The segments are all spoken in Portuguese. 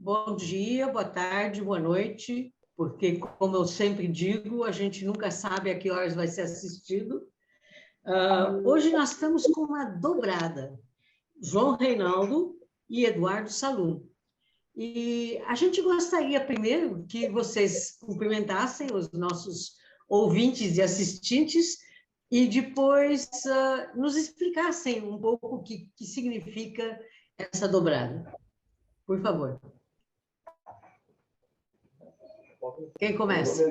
Bom dia, boa tarde, boa noite, porque, como eu sempre digo, a gente nunca sabe a que horas vai ser assistido. Hoje nós estamos com uma dobrada, João Reinaldo e Eduardo Salum. E a gente gostaria primeiro que vocês cumprimentassem os nossos ouvintes e assistentes e depois nos explicassem um pouco o que significa essa dobrada. Por favor. Quem começa?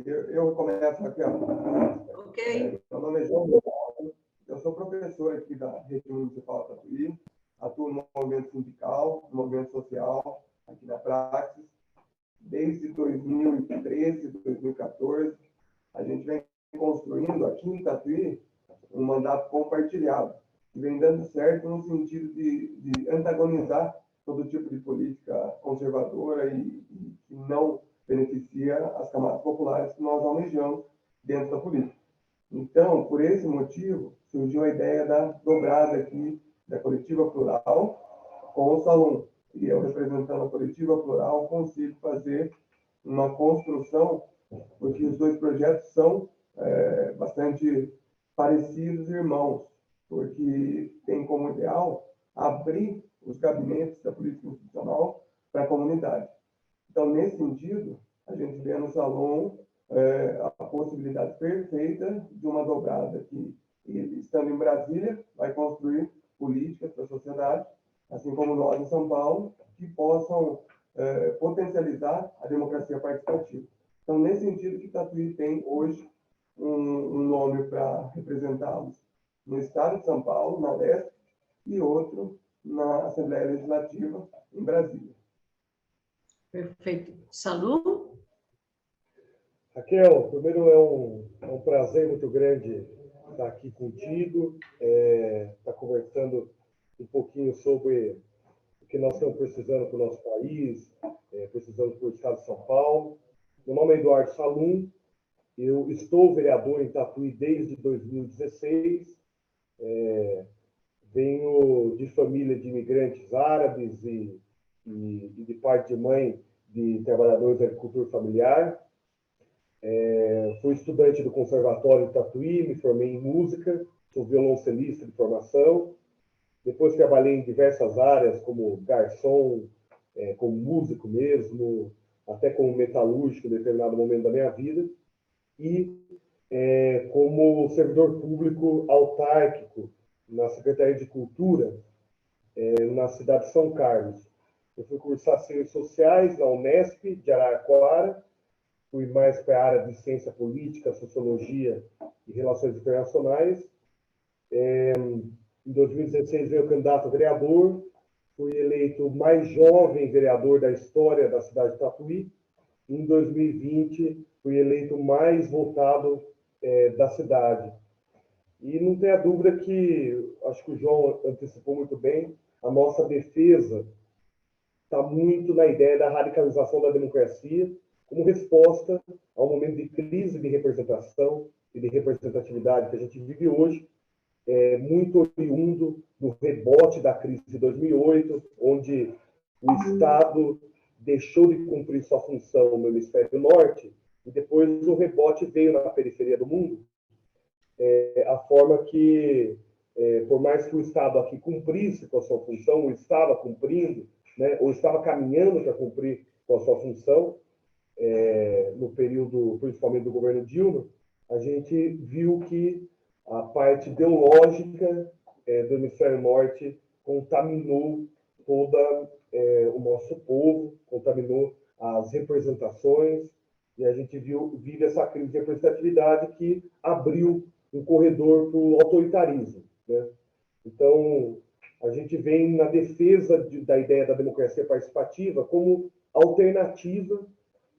Eu começo aqui. Ok. Meu nome é João Reinaldo, eu sou professor aqui da Rede Municipal Tatuí, atuo no movimento sindical, no movimento social, aqui na Praxis. Desde 2013, 2014, a gente vem construindo aqui em Tatuí um mandato compartilhado, que vem dando certo no sentido de antagonizar todo tipo de política conservadora e que não beneficia as camadas populares que nós almejamos dentro da política. Então, por esse motivo, surgiu a ideia da dobrada aqui da Coletiva Plural com o Salum. E eu, representando a Coletiva Plural, consigo fazer uma construção, porque os dois projetos são bastante parecidos e irmãos, porque tem como ideal abrir os gabinetes da política institucional para a comunidade. Então, nesse sentido, a gente vê no Salum a possibilidade perfeita de uma dobrada que, estando em Brasília, vai construir políticas para a sociedade, assim como nós em São Paulo, que possam potencializar a democracia participativa. Então, nesse sentido que Tatuí tem hoje um nome para representá-los no Estado de São Paulo, na Leste, e outro na Assembleia Legislativa, em Brasília. Perfeito. Salum? Raquel, primeiro é um prazer muito grande estar aqui contigo, estar conversando um pouquinho sobre o que nós estamos precisando para o nosso país, precisando para o Estado de São Paulo. Meu nome é Eduardo Salum, eu estou vereador em Tatuí desde 2016, venho de família de imigrantes árabes e de pai de mãe de trabalhadores da agricultura familiar. Fui estudante do Conservatório de Tatuí, me formei em música, sou violoncelista de formação. Depois trabalhei em diversas áreas, como garçom, como músico mesmo, até como metalúrgico em determinado momento da minha vida. E como servidor público autárquico na Secretaria de Cultura, na cidade de São Carlos. Eu fui cursar Ciências Sociais na Unesp de Araraquara, fui mais para a área de ciência política, sociologia e relações internacionais. Em 2016 veio candidato a vereador, fui eleito o mais jovem vereador da história da cidade de Tatuí. Em 2020 fui eleito o mais votado da cidade. E não tenha dúvida que, acho que o João antecipou muito bem, a nossa defesa está muito na ideia da radicalização da democracia como resposta ao momento de crise de representação e de representatividade que a gente vive hoje, muito oriundo do rebote da crise de 2008, onde o Estado deixou de cumprir sua função no hemisfério norte e depois o rebote veio na periferia do mundo. A forma que, por mais que o Estado aqui cumprisse com a sua função, ou estava cumprindo, né, ou estava caminhando para cumprir com a sua função, no período, principalmente do governo Dilma, a gente viu que a parte ideológica do hemisfério norte contaminou todo o nosso povo, contaminou as representações, e a gente vive essa crise de representatividade que abriu um corredor para o autoritarismo, né? Então, a gente vem na defesa da ideia da democracia participativa como alternativa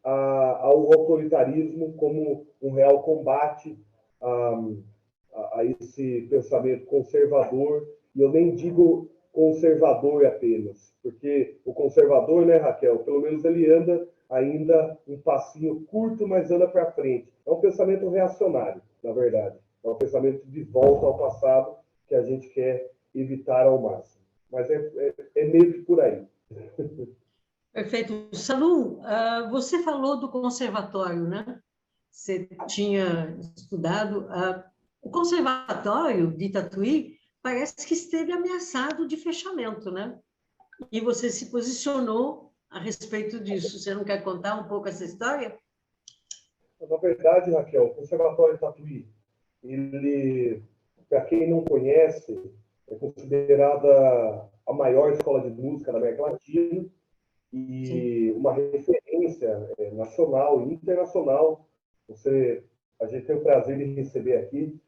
ao autoritarismo, como um real combate a esse pensamento conservador. E eu nem digo conservador apenas, porque o conservador, né, Raquel, pelo menos ele anda ainda um passinho curto, mas anda para frente. É um pensamento reacionário, na verdade. É um pensamento de volta ao passado que a gente quer evitar ao máximo. Mas é meio que por aí. Perfeito. Salum, você falou do conservatório, né? Você tinha estudado. O conservatório de Tatuí parece que esteve ameaçado de fechamento, né? E você se posicionou a respeito disso. Você não quer contar um pouco essa história? Na verdade, Raquel, o Conservatório Tatuí, ele, para quem não conhece, é considerada a maior escola de música da América Latina Sim. e uma referência nacional e internacional. A gente tem o prazer de receber aqui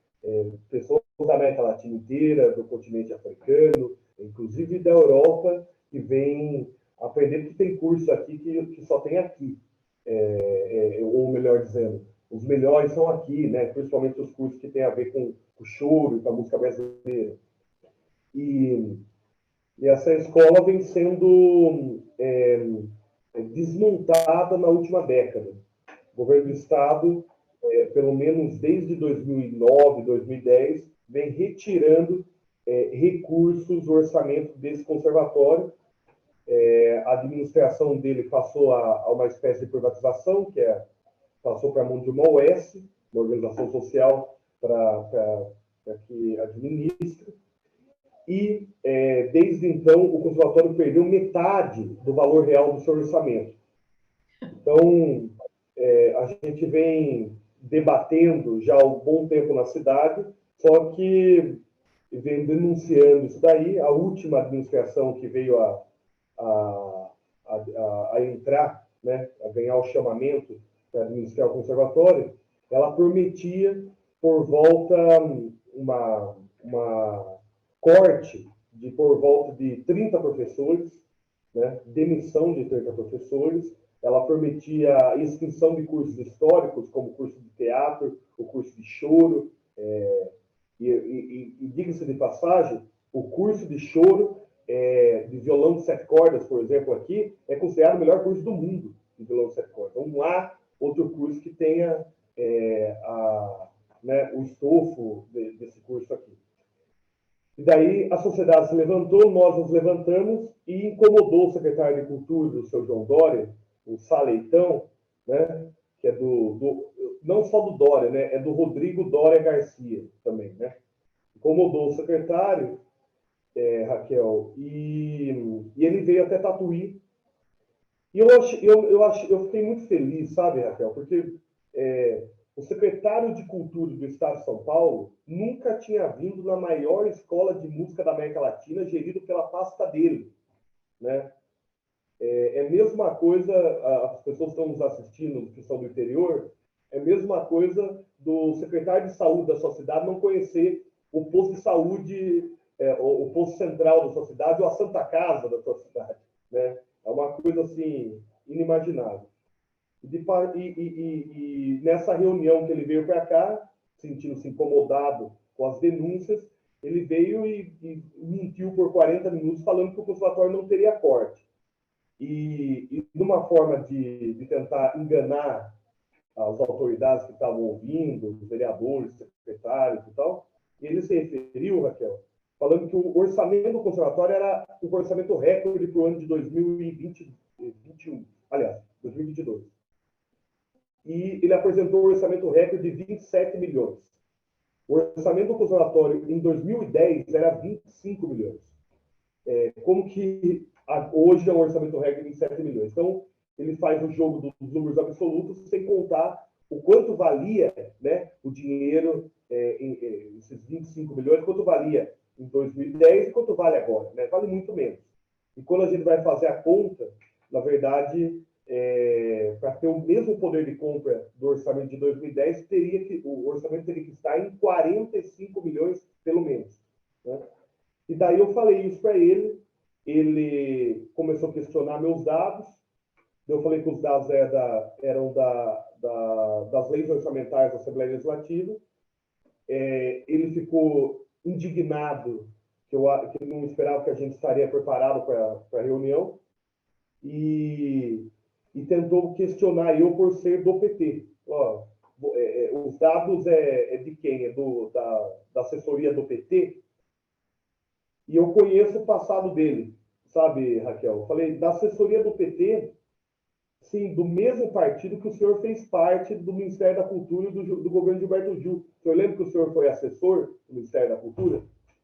pessoas da América Latina inteira, do continente africano, inclusive da Europa, que vêm aprender, que tem curso aqui que só tem aqui, ou melhor dizendo, os melhores são aqui, né? Principalmente os cursos que têm a ver com o choro, com a música brasileira. E, e essa escola vem sendo desmontada na última década. O governo do Estado, pelo menos desde 2009, 2010, vem retirando recursos do orçamento desse conservatório. A administração dele passou a uma espécie de privatização, passou para a mão de uma OS, uma organização social, para que administre. E, desde então, o conservatório perdeu metade do valor real do seu orçamento. Então, a gente vem debatendo já há um bom tempo na cidade, só que vem denunciando isso daí. A última administração que veio a entrar, né, a ganhar o chamamento para administrar o conservatório, ela prometia por volta uma corte de por volta de 30 professores, né, demissão de 30 professores. Ela prometia a extinção de cursos históricos, como o curso de teatro, o curso de choro. E diga-se de passagem, o curso de choro, de violão de 7 cordas, por exemplo, aqui, é considerado o melhor curso do mundo de violão de 7 cordas. Então, não há outro curso que tenha o estofo desse curso aqui. E daí a sociedade se levantou, nós nos levantamos e incomodou o secretário de Cultura, o seu João Dória, o Saleitão, né, que é não só do Dória, né, é do Rodrigo Dória Garcia também, né? Incomodou o secretário, Raquel, e ele veio até Tatuí. E eu fiquei muito feliz, sabe, Raquel, porque o secretário de Cultura do Estado de São Paulo nunca tinha vindo na maior escola de música da América Latina, gerido pela pasta dele, né? É a mesma coisa, as pessoas que estão nos assistindo, que são do interior, é a mesma coisa do secretário de saúde da sua cidade não conhecer o posto de saúde, o posto central da sua cidade ou a Santa Casa da sua cidade, né? É uma coisa, assim, inimaginável. E nessa reunião que ele veio para cá, sentindo-se incomodado com as denúncias, ele veio e mentiu por 40 minutos falando que o conservatório não teria corte. E de uma forma de tentar enganar as autoridades que estavam ouvindo, os vereadores, secretários e tal, ele se referiu, Raquel, falando que o orçamento do conservatório era o orçamento recorde para o ano de 2021, aliás, 2022. E ele apresentou um orçamento recorde de 27 milhões. O orçamento do conservatório em 2010 era 25 milhões. Como que hoje é um orçamento recorde de 27 milhões? Então, ele faz o jogo dos números absolutos, sem contar o quanto valia, né, o dinheiro, esses 25 milhões, quanto valia em 2010 e quanto vale agora, né? Vale muito menos. E quando a gente vai fazer a conta, na verdade, para ter o mesmo poder de compra do orçamento de 2010, o orçamento teria que estar em 45 milhões, pelo menos, né? E daí eu falei isso para ele, ele começou a questionar meus dados, eu falei que os dados eram das leis orçamentárias da Assembleia Legislativa. Ele ficou indignado, que ele não esperava que a gente estaria preparado para a reunião, e tentou questionar eu por ser do PT. Os dados de quem? Da assessoria do PT? E eu conheço o passado dele, sabe, Raquel? Eu falei, da assessoria do PT, sim, do mesmo partido que o senhor fez parte do Ministério da Cultura e do governo de Gilberto Gil. O senhor lembra que o senhor foi assessor do Ministério da Cultura?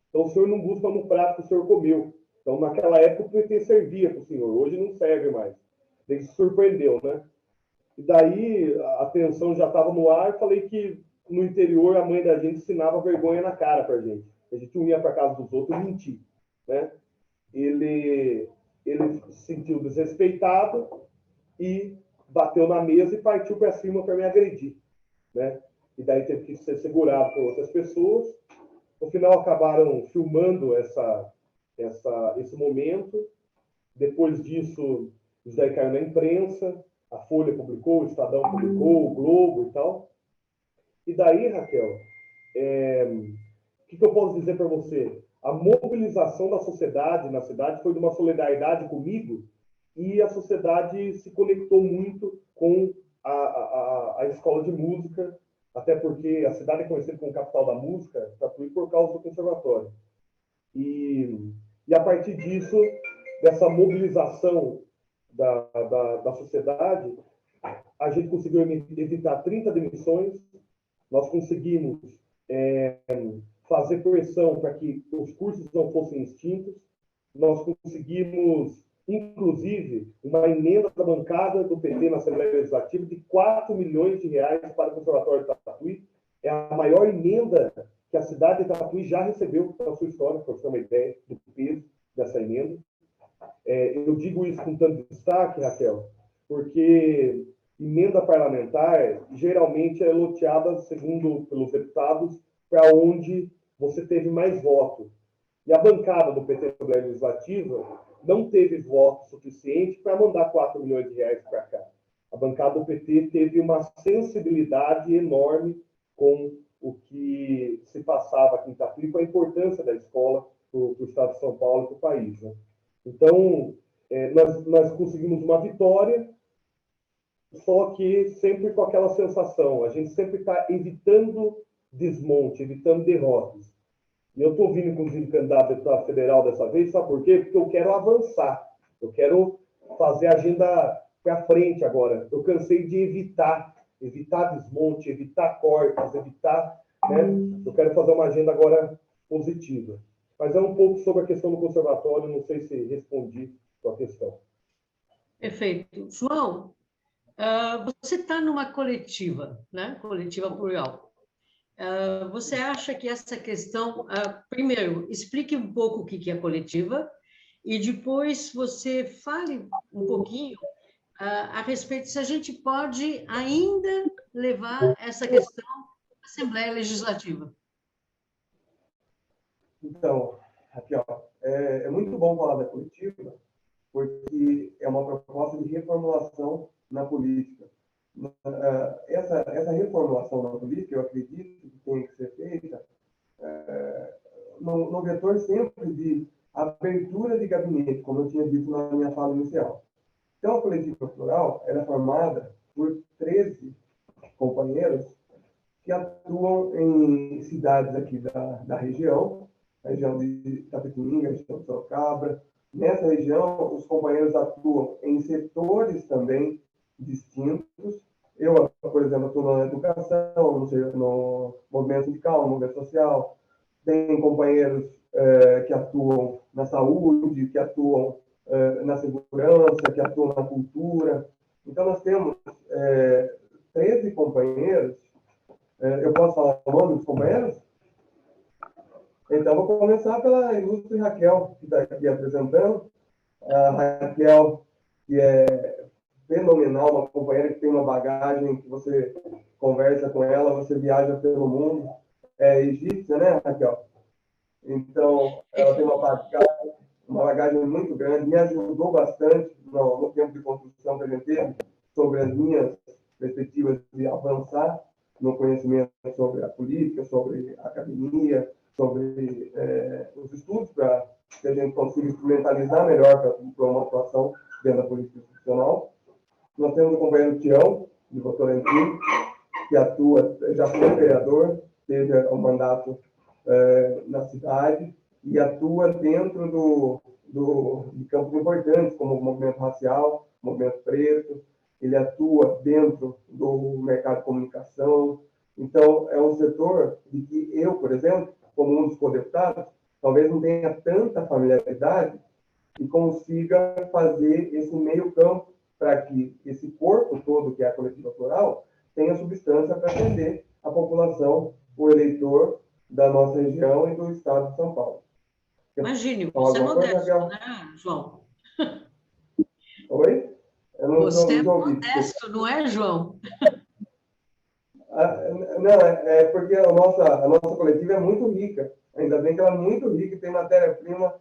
Então, o senhor não busca no prato que o senhor comeu. Então, naquela época, o PT servia para o senhor. Hoje não serve mais. Ele se surpreendeu, né? E daí, a tensão já estava no ar. Eu falei que, no interior, a mãe da gente ensinava vergonha na cara para a gente. A gente não ia para casa dos outros e mentia, né? Ele se sentiu desrespeitado e bateu na mesa e partiu para cima para me agredir, né? E daí teve que ser segurado por outras pessoas. No final, acabaram filmando esse momento. Depois disso, isso daí caiu na imprensa, a Folha publicou, o Estadão publicou, o Globo e tal. E daí, Raquel, o que eu posso dizer para você? A mobilização da sociedade na cidade foi de uma solidariedade comigo e a sociedade se conectou muito com a escola de música, até porque a cidade é conhecida como capital da música, Tatuí, por causa do conservatório. E a partir disso, dessa mobilização da sociedade, a gente conseguiu evitar 30 demissões, nós conseguimos fazer pressão para que os cursos não fossem extintos, nós conseguimos, inclusive, uma emenda da bancada do PT na Assembleia Legislativa de 4 milhões de reais para o Conservatório de Tatuí. É a maior emenda que a cidade de Tatuí já recebeu na sua história, para você ter uma ideia do peso dessa emenda. Eu digo isso com tanto destaque, Raquel, porque emenda parlamentar geralmente é loteada, segundo pelos deputados, para onde você teve mais voto. E a bancada do PT na Assembleia Legislativa não teve voto suficiente para mandar 4 milhões de reais para cá. A bancada do PT teve uma sensibilidade enorme com o que se passava aqui em Tatuí, com a importância da escola para o Estado de São Paulo e para o país, né? Então, nós conseguimos uma vitória, só que sempre com aquela sensação, a gente sempre está evitando desmonte, evitando derrotas. E eu estou vindo, inclusive, candidato a deputado federal dessa vez, sabe por quê? Porque eu quero avançar, eu quero fazer a agenda para frente agora. Eu cansei de evitar desmonte, evitar cortes, evitar, né? Eu quero fazer uma agenda agora positiva. Mas é um pouco sobre a questão do conservatório, não sei se respondi a sua questão. Perfeito. João, você está numa coletiva, né? Coletiva plural. Você acha que essa questão... primeiro, explique um pouco o que é coletiva e depois você fale um pouquinho a respeito se a gente pode ainda levar essa questão à Assembleia Legislativa. Então, Raquel, é muito bom falar da coletiva, porque é uma proposta de reformulação na política. Essa reformulação na política, eu acredito que tem que ser feita no vetor sempre de abertura de gabinete, como eu tinha dito na minha fala inicial. Então, a coletiva plural era formada por 13 companheiros que atuam em cidades aqui da região, a região de Itapetininga, a região de Sorocaba. Nessa região, os companheiros atuam em setores também distintos. Eu, por exemplo, estou na educação, no movimento sindical, no movimento social. Tem companheiros que atuam na saúde, que atuam na segurança, que atuam na cultura. Então, nós temos 13 companheiros. Eu posso falar o nome dos companheiros? Então, vou começar pela ilustre Raquel, que está aqui apresentando. A Raquel, que é fenomenal, uma companheira que tem uma bagagem que você conversa com ela, você viaja pelo mundo. É egípcia, né, Raquel? Então, ela tem uma bagagem muito grande, me ajudou bastante no tempo de construção que a gente teve, sobre as minhas perspectivas de avançar no conhecimento sobre a política, sobre a academia, sobre os estudos, para que a gente consiga instrumentalizar melhor para uma atuação dentro da política institucional. Nós temos o companheiro Tião, de Votorantim, que atua, já foi vereador, teve um mandato na cidade, e atua dentro de campos importantes, como o movimento racial, o movimento preto, ele atua dentro do mercado de comunicação. Então, é um setor de que eu, por exemplo, como um dos co-deputados, talvez não tenha tanta familiaridade e consiga fazer esse meio campo para que esse corpo todo, que é a coletiva plural, tenha substância para atender a população, o eleitor da nossa região e do estado de São Paulo. Imagine, você é modesto, né, João? Oi? Você é modesto, não é, João? Não, é porque a nossa coletiva é muito rica. Ainda bem que ela é muito rica e tem matéria-prima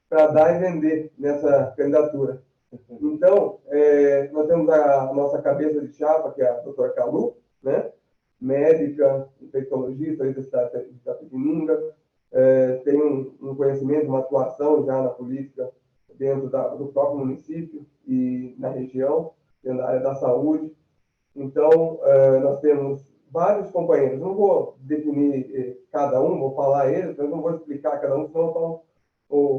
para dar e vender nessa candidatura. Então, nós temos a nossa cabeça de chapa, que é a doutora Calu, né? Médica, infectologista, Universidade de Itapetininga, tem um conhecimento, uma atuação já na política dentro do próprio município e na região, dentro da área da saúde. Então, nós temos vários companheiros. Não vou definir cada um, vou falar eles, mas não vou explicar cada um, senão estão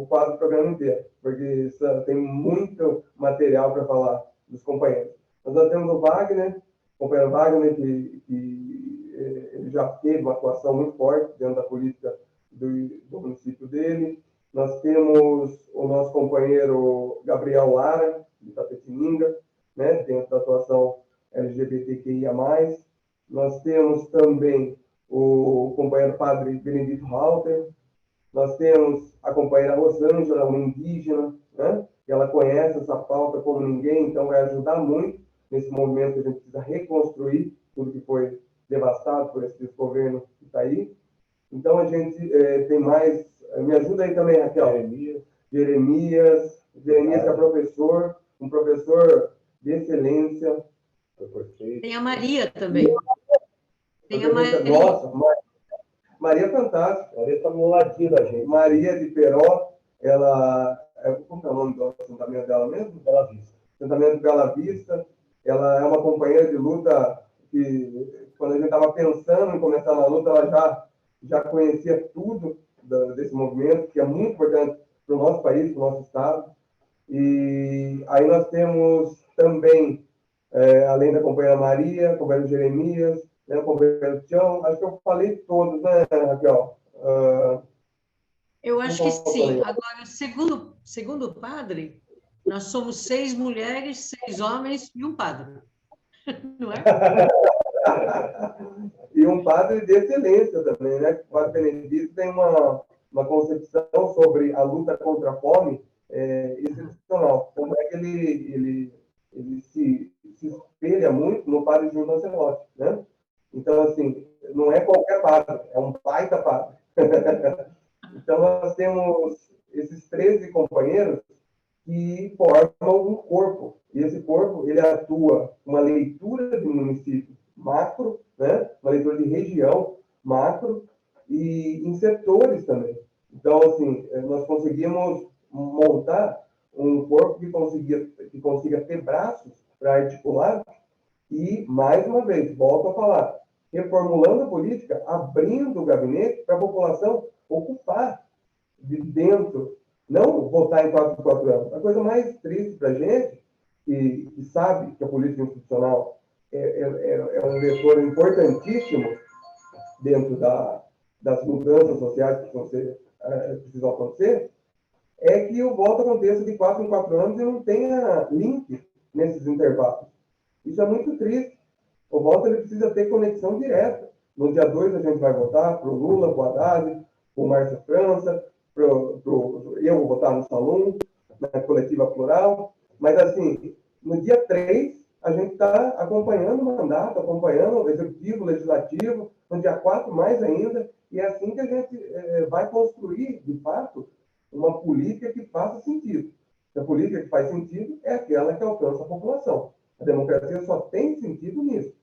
quase o programa inteiro, porque tem muito material para falar dos companheiros. Nós temos o Wagner, o companheiro Wagner, que ele já teve uma atuação muito forte dentro da política do município dele. Nós temos o nosso companheiro Gabriel Lara, de Itapetininga, né, dentro da atuação LGBTQIA+. Nós temos também o companheiro padre Benedito Halter. Nós temos a companheira Rosângela, uma indígena, né? Ela conhece essa pauta como ninguém, então vai ajudar muito nesse movimento que a gente precisa reconstruir tudo que foi devastado por esse desgoverno que está aí. Então, a gente tem mais... Me ajuda aí também, Raquel. Jeremias, que é professor, um professor de excelência. Tem a Maria também. Tem a Maria. Nossa, Maria é fantástica. Maria está no ladinho da gente. Maria de Peró, ela... Como é o nome do assentamento dela mesmo? Bela Vista. Assentamento Bela Vista. Ela é uma companheira de luta que, quando a gente estava pensando em começar na luta, ela já conhecia tudo desse movimento, que é muito importante para o nosso país, para o nosso estado. E aí nós temos também, além da companheira Maria, o companheiro Jeremias, né, o companheiro Tião, acho que eu falei todos, né, Raquel? Eu acho que sim. Agora, segundo o padre, nós somos 6 mulheres, 6 homens e um padre. Não é? E um padre de excelência também, né? O padre Benedito tem uma concepção sobre a luta contra a fome excepcional. Como é que ele se espelha muito no padre Júlio Lancelotti, né? Então, assim, não é qualquer padre, é um baita padre. Então, nós temos esses 13 companheiros que formam um corpo. E esse corpo, ele atua uma leitura de município macro, né? Uma leitura de região macro e em setores também. Então, assim, nós conseguimos montar um corpo que consiga ter braços para articular e, mais uma vez, volto a falar, reformulando a política, abrindo o gabinete para a população ocupar de dentro, não votar em 4 por 4 anos. A coisa mais triste para a gente, que sabe que a política institucional é um vetor importantíssimo dentro das mudanças sociais que precisam acontecer, é que o voto aconteça de 4 em 4 anos e não tenha link nesses intervalos. Isso é muito triste. O voto ele precisa ter conexão direta. No dia 2 a gente vai votar para o Lula, para o Haddad, para o Márcio França, eu vou votar no Salum, na coletiva plural, mas assim, no dia 3 a gente está acompanhando o mandato, acompanhando o executivo, o legislativo, no dia 4 mais ainda, e é assim que a gente vai construir, de fato, uma política que faça sentido. A política que faz sentido é aquela que alcança a população. A democracia só tem sentido nisso.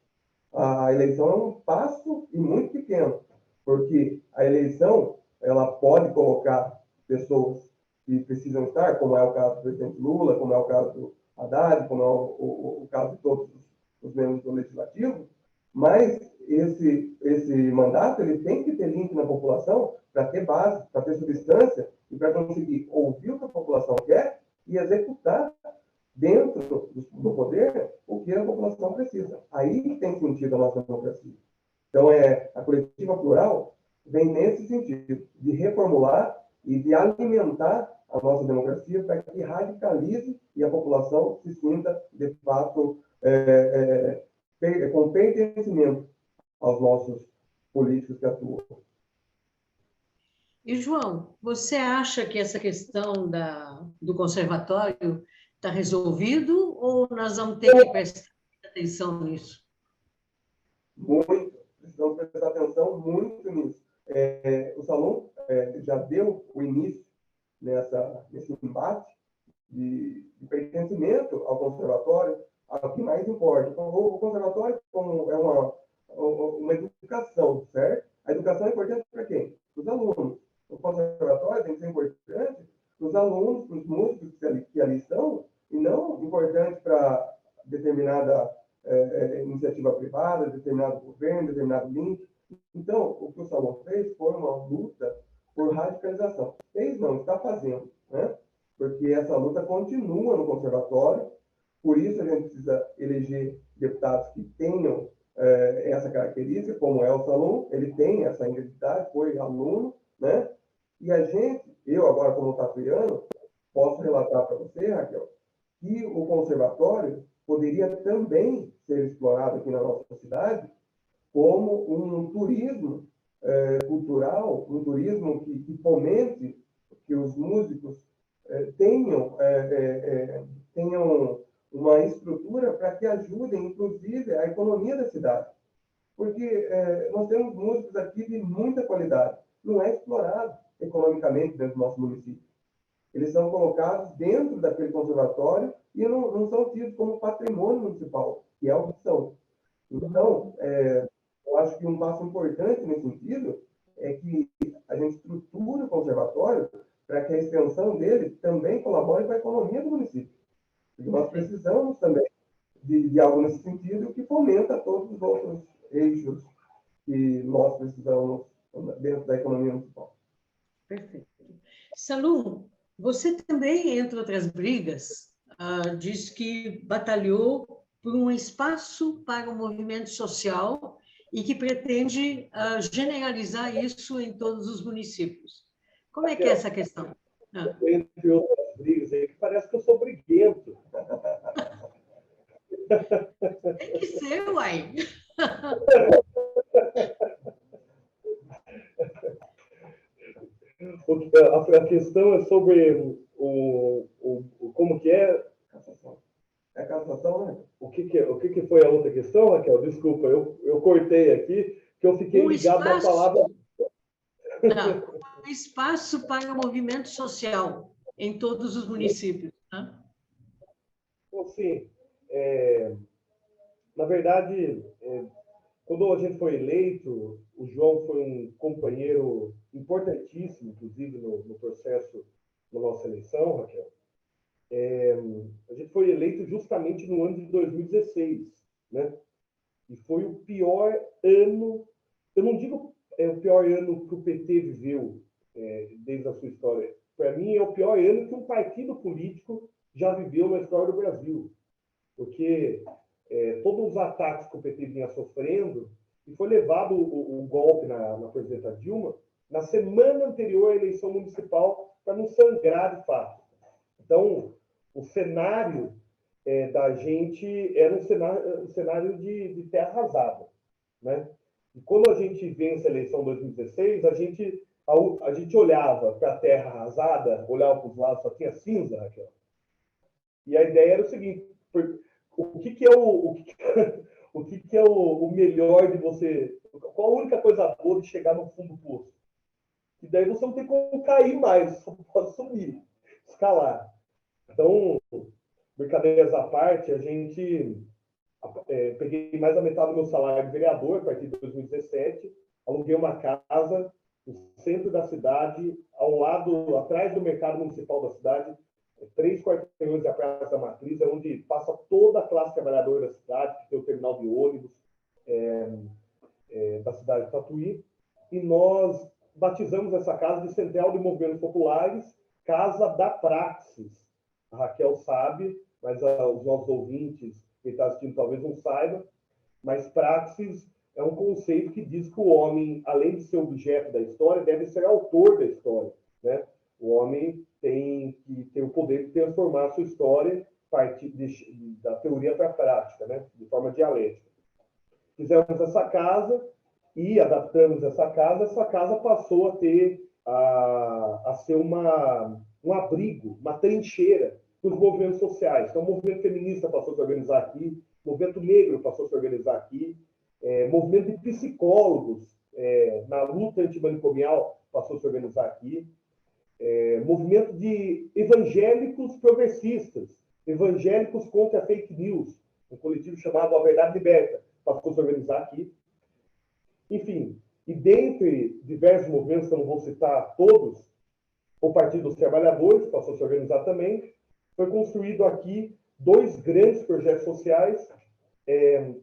A eleição é um passo e muito pequeno, porque a eleição ela pode colocar pessoas que precisam estar, como é o caso do presidente Lula, como é o caso do Haddad, como é o caso de todos os membros do Legislativo, mas esse mandato ele tem que ter link na população para ter base, para ter substância e para conseguir ouvir o que a população quer e executar dentro do poder o que a população precisa. Aí tem sentido a nossa democracia. Então, a coletiva plural vem nesse sentido, de reformular e de alimentar a nossa democracia para que radicalize e a população se sinta, de fato, com pertencimento aos nossos políticos que atuam. E, João, você acha que essa questão do conservatório está resolvido ou nós vamos ter que prestar atenção nisso? Muito. Precisamos prestar atenção muito nisso. O Salom já deu o início nesse embate de pertencimento ao conservatório, ao que mais importa. Então, o conservatório como é uma educação, certo? A educação é importante para quem? Para os alunos. O conservatório tem que ser importante para os alunos, para os músicos que ali estão, e não importante para determinada iniciativa privada, determinado governo, determinado link. Então, o que o Salom fez foi uma luta por radicalização. Fez não, está fazendo, né? Porque essa luta continua no conservatório, por isso a gente precisa eleger deputados que tenham essa característica, como é o Salom, ele tem essa identidade, foi aluno, né? E eu agora como tatuiano, posso relatar para você, Raquel, que o conservatório poderia também ser explorado aqui na nossa cidade como um turismo cultural, um turismo que fomente que os músicos tenham uma estrutura para que ajudem, inclusive, a economia da cidade. Porque nós temos músicos aqui de muita qualidade. Não é explorado economicamente dentro do nosso município. Eles são colocados dentro daquele conservatório e não são tidos como patrimônio municipal, que é o que são. Então, eu acho que um passo importante nesse sentido é que a gente estruture o conservatório para que a extensão dele também colabore com a economia do município. Porque nós precisamos também de algo nesse sentido que fomenta todos os outros eixos que nós precisamos dentro da economia municipal. Perfeito. Salum, você também, entre outras brigas, diz que batalhou por um espaço para o movimento social e que pretende generalizar isso em todos os municípios. Como é que é essa questão? Entre outras brigas aí, que parece que eu sou briguento. Tem que ser, uai. A questão é sobre como que é? Cassação. É cassação, né? O que foi a outra questão, Raquel? Desculpa, eu cortei aqui, que eu fiquei ligado na palavra. Não, um espaço para o movimento social em todos os municípios. Né? Então, sim, na verdade, quando a gente foi eleito, o João foi um companheiro importantíssimo, inclusive, no processo da nossa eleição, Raquel. A gente foi eleito justamente no ano de 2016, né? E foi o pior ano, eu não digo o pior ano que o PT viveu desde a sua história. Para mim, é o pior ano que um partido político já viveu na história do Brasil. Porque todos os ataques que o PT vinha sofrendo, e foi levado o golpe na presidenta Dilma na semana anterior à eleição municipal para não sangrar de fato. Então, o cenário da gente era um cenário de terra arrasada, né? E quando a gente vence a eleição 2016, a gente olhava para a terra arrasada, olhava para os lados, só tinha cinza, Raquel. E a ideia era o seguinte: o que é o melhor de você? Qual a única coisa boa de chegar no fundo do poço? E daí você não tem como cair mais, só pode subir, escalar. Então, brincadeiras à parte, a gente peguei mais da metade do meu salário de vereador a partir de 2017, aluguei uma casa no centro da cidade, atrás do mercado municipal da cidade, 3 quarteirões da Praça da Matriz, onde passa toda a classe trabalhadora da cidade, que tem o terminal de ônibus da cidade de Tatuí, e nós batizamos essa casa de Central de Movimentos Populares, Casa da Praxis. A Raquel sabe, mas os nossos ouvintes, quem está assistindo talvez não saiba, mas praxis é um conceito que diz que o homem, além de ser objeto da história, deve ser autor da história, né? O homem tem que ter o poder de transformar a sua história a partir da teoria para a prática, né? De forma dialética. Fizemos essa casa e adaptamos essa casa passou a ter a ser um abrigo, uma trincheira para os movimentos sociais. Então, o movimento feminista passou a se organizar aqui, o movimento negro passou a se organizar aqui, movimento de psicólogos na luta antimanicomial passou a se organizar aqui, movimento de evangélicos progressistas, evangélicos contra a fake news, um coletivo chamado A Verdade Liberta, passou a se organizar aqui. Enfim, e dentre diversos movimentos, que eu não vou citar todos, o Partido dos Trabalhadores passou a se organizar também. Foi construído aqui 2 grandes projetos sociais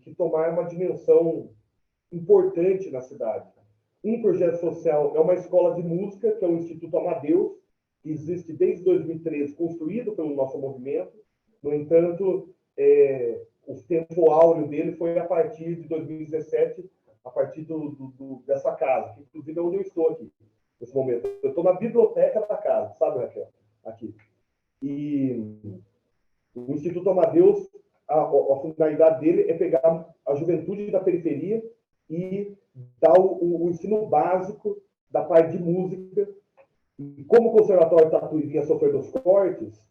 que tomaram uma dimensão importante na cidade. Um projeto social é uma escola de música, que é o Instituto Amadeus, que existe desde 2013, construído pelo nosso movimento. No entanto, o tempo áureo dele foi a partir de 2017, a partir dessa casa, que inclusive é onde eu estou aqui, nesse momento. Eu estou na biblioteca da casa, sabe, Raquel? Aqui. E o Instituto Amadeus, a finalidade dele é pegar a juventude da periferia e dar o ensino básico da parte de música. E como o Conservatório Tatuí vinha sofrendo os cortes,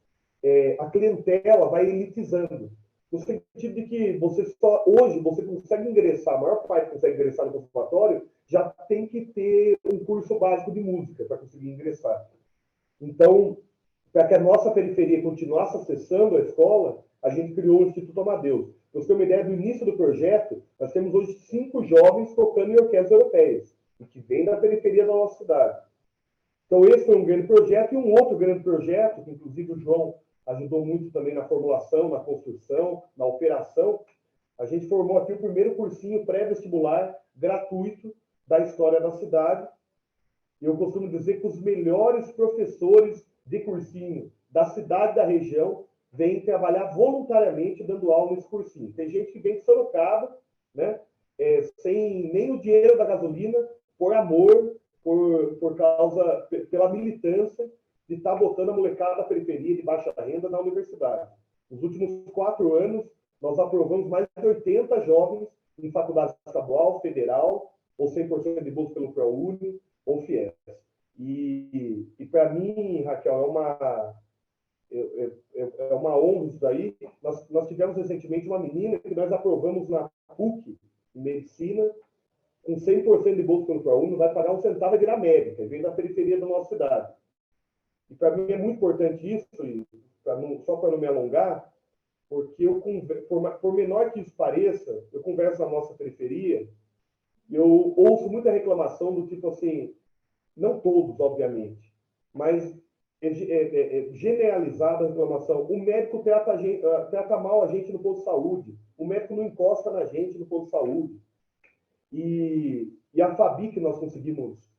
a clientela vai elitizando. No sentido de que hoje você consegue ingressar, a maior parte que consegue ingressar no conservatório já tem que ter um curso básico de música para conseguir ingressar. Então, para que a nossa periferia continuasse acessando a escola, a gente criou o Instituto Amadeus. Para você ter uma ideia do início do projeto, nós temos hoje 5 jovens tocando em orquestras europeias, e que vêm da periferia da nossa cidade. Então, esse foi um grande projeto, e um outro grande projeto, que inclusive o João ajudou muito também na formulação, na construção, na operação. A gente formou aqui o primeiro cursinho pré-vestibular gratuito da história da cidade. E eu costumo dizer que os melhores professores de cursinho da cidade e da região vêm trabalhar voluntariamente dando aula nesse cursinho. Tem gente que vem de Sorocaba, né, sem nem o dinheiro da gasolina, por amor, pela militância de estar botando a molecada da periferia de baixa renda na universidade. Nos últimos 4 anos, nós aprovamos mais de 80 jovens em faculdade estadual, federal, ou 100% de bolsa pelo ProUni, ou FIES. E para mim, Raquel, é uma honra isso daí. Nós tivemos recentemente uma menina que nós aprovamos na PUC, em medicina, com 100% de bolsa pelo ProUni, não vai pagar um centavo e virar médica, vem da periferia da nossa cidade. E para mim é muito importante isso, só para não me alongar, porque por menor que isso pareça, eu converso na nossa periferia, eu ouço muita reclamação do tipo assim, não todos, obviamente, mas generalizada a reclamação. O médico trata mal a gente no posto de saúde, o médico não encosta na gente no posto de saúde. E a Fabi, que nós conseguimos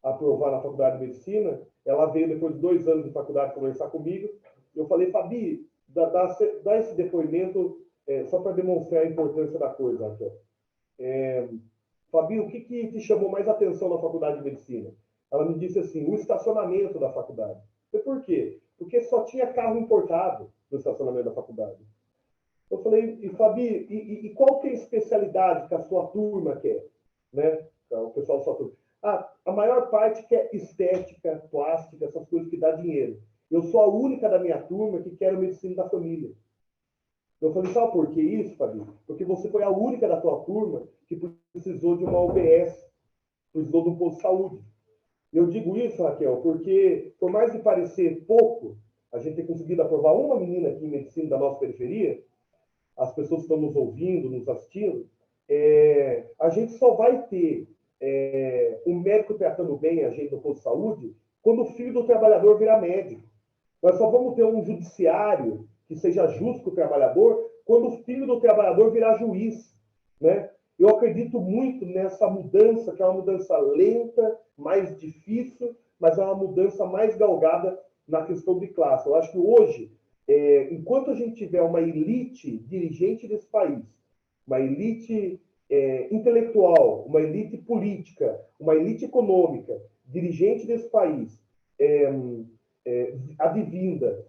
aprovar na Faculdade de Medicina, ela veio depois de 2 anos de faculdade conversar comigo. Eu falei, Fabi, dá esse depoimento só para demonstrar a importância da coisa, Raquel. Fabi, o que te chamou mais atenção na Faculdade de Medicina? Ela me disse assim, o estacionamento da faculdade. Eu falei, por quê? Porque só tinha carro importado no estacionamento da faculdade. Eu falei, e Fabi, e qual que é a especialidade que a sua turma quer? Né? O pessoal da sua turma. A maior parte quer estética, plástica, essas coisas que dá dinheiro. Eu sou a única da minha turma que quer o medicina da família. Eu falei, sabe por que isso, Fabi? Porque você foi a única da tua turma que precisou de uma UBS, precisou de um posto de saúde. Eu digo isso, Raquel, porque por mais de parecer pouco, a gente ter conseguido aprovar uma menina aqui em medicina da nossa periferia, as pessoas que estão nos ouvindo, nos assistindo, a gente só vai ter um médico tratando bem a gente no posto de saúde quando o filho do trabalhador virar médico. Nós só vamos ter um judiciário que seja justo com o trabalhador quando o filho do trabalhador virar juiz, né? Eu acredito muito nessa mudança, que é uma mudança lenta, mais difícil, mas é uma mudança mais galgada na questão de classe. Eu acho que hoje, enquanto a gente tiver uma elite dirigente desse país, uma elite intelectual, uma elite política, uma elite econômica, dirigente desse país, advinda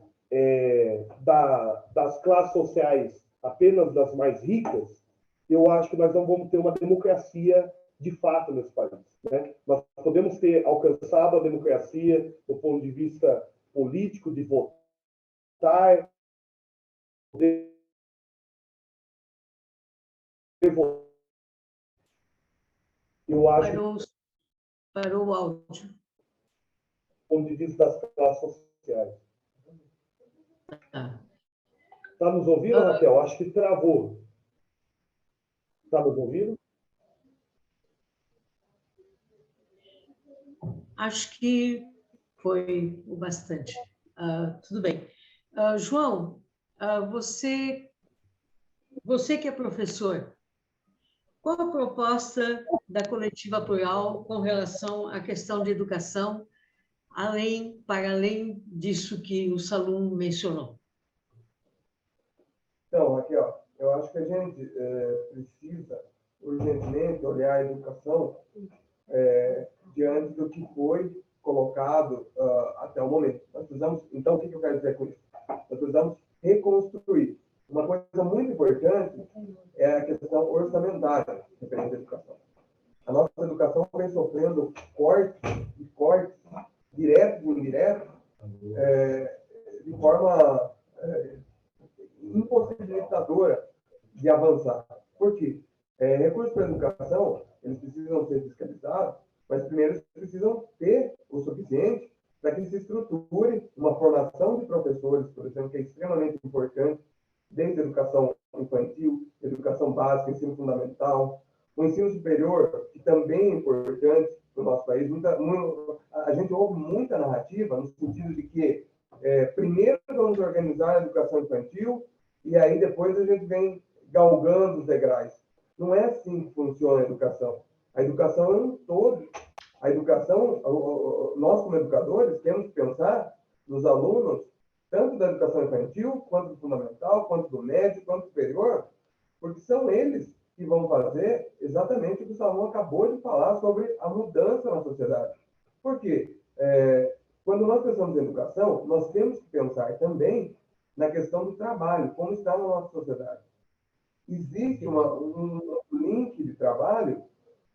das classes sociais apenas das mais ricas, eu acho que nós não vamos ter uma democracia de fato nesse país, né? Nós podemos ter alcançado a democracia do ponto de vista político, de votar, eu acho Parou o áudio. do ponto de vista das classes sociais. Está nos ouvindo, Raquel? Acho que travou. Está nos ouvindo? Acho que foi o bastante. Tudo bem. João, você que é professor, qual a proposta da Coletiva Plural com relação à questão de educação, para além disso que o Salum mencionou? Então, Raquel, eu acho que a gente precisa urgentemente olhar a educação diante do que foi colocado até o momento. Nós precisamos, então, o que eu quero dizer com isso? Nós precisamos reconstruir. Uma coisa muito importante é a questão orçamentária referente à educação. A nossa educação vem sofrendo cortes diretos e indiretos, de forma impossibilitadora de avançar. Por quê? Recursos para a educação, eles precisam ser fiscalizados, mas primeiro eles precisam ter o suficiente para que se estruture uma formação de professores, por exemplo, que é extremamente importante, desde a educação infantil, educação básica, ensino fundamental, o ensino superior, que também é importante para o nosso país. A gente ouve muita narrativa no sentido de que primeiro vamos organizar a educação infantil e aí depois a gente vem galgando os degraus. Não é assim que funciona a educação. A educação é um todo. A educação, nós como educadores temos que pensar nos alunos, tanto da educação infantil, quanto do fundamental, quanto do médio, quanto do superior, porque são eles que vão fazer exatamente o que o Salomão acabou de falar sobre a mudança na sociedade. Por quê? Quando nós pensamos em educação, nós temos que pensar também na questão do trabalho, como está na nossa sociedade. Existe um link de trabalho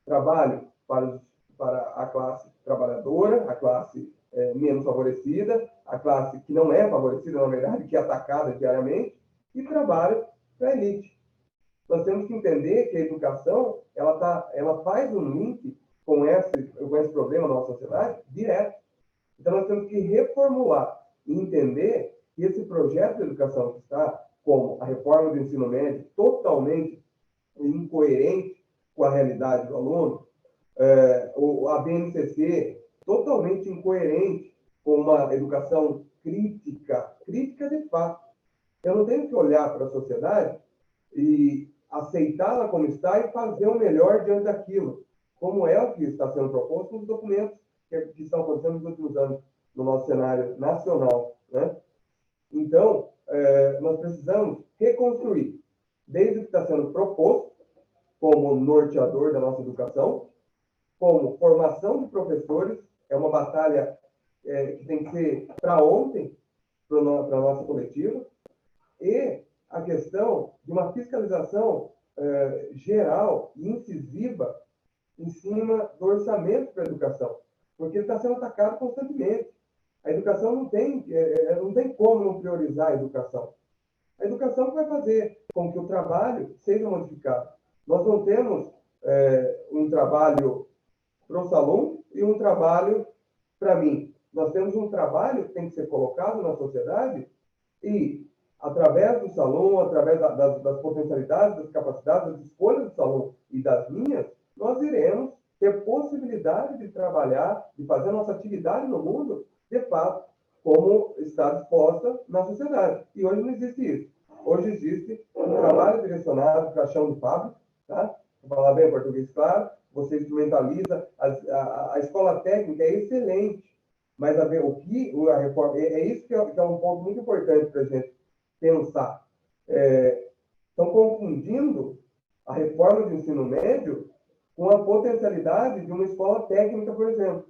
para a classe trabalhadora, a classe menos favorecida, a classe que não é favorecida, na verdade, que é atacada diariamente, e trabalho para a elite. Nós temos que entender que a educação ela faz um link com esse problema na nossa sociedade direto. Então, nós temos que reformular e entender que esse projeto de educação que está, como a reforma do ensino médio, totalmente incoerente com a realidade do aluno, a BNCC, totalmente incoerente com uma educação crítica de fato. Eu não tenho que olhar para a sociedade e aceitá-la como está e fazer o melhor diante daquilo, como é o que está sendo proposto nos documentos que estão acontecendo nos últimos anos no nosso cenário nacional, né? Então, nós precisamos reconstruir, desde o que está sendo proposto como norteador da nossa educação, como formação de professores, é uma batalha que tem que ser para ontem, para a nossa coletiva, e a questão de uma fiscalização geral e incisiva em cima do orçamento para a educação, porque ele está sendo atacado constantemente. A educação não tem como não priorizar a educação. A educação vai fazer com que o trabalho seja modificado. Nós não temos um trabalho para o Salum e um trabalho para mim. Nós temos um trabalho que tem que ser colocado na sociedade e, através do Salum, através das potencialidades, das capacidades, das escolhas do Salum e das minhas, nós iremos ter possibilidade de trabalhar, de fazer nossa atividade no mundo, de fato, como está disposta na sociedade. E hoje não existe isso. Hoje existe um trabalho direcionado para chão de fábrica, tá? para falar bem português claro, você instrumentaliza, a escola técnica é excelente, mas a reforma, é isso que é um ponto muito importante para a gente pensar. Estão confundindo a reforma do ensino médio com a potencialidade de uma escola técnica, por exemplo.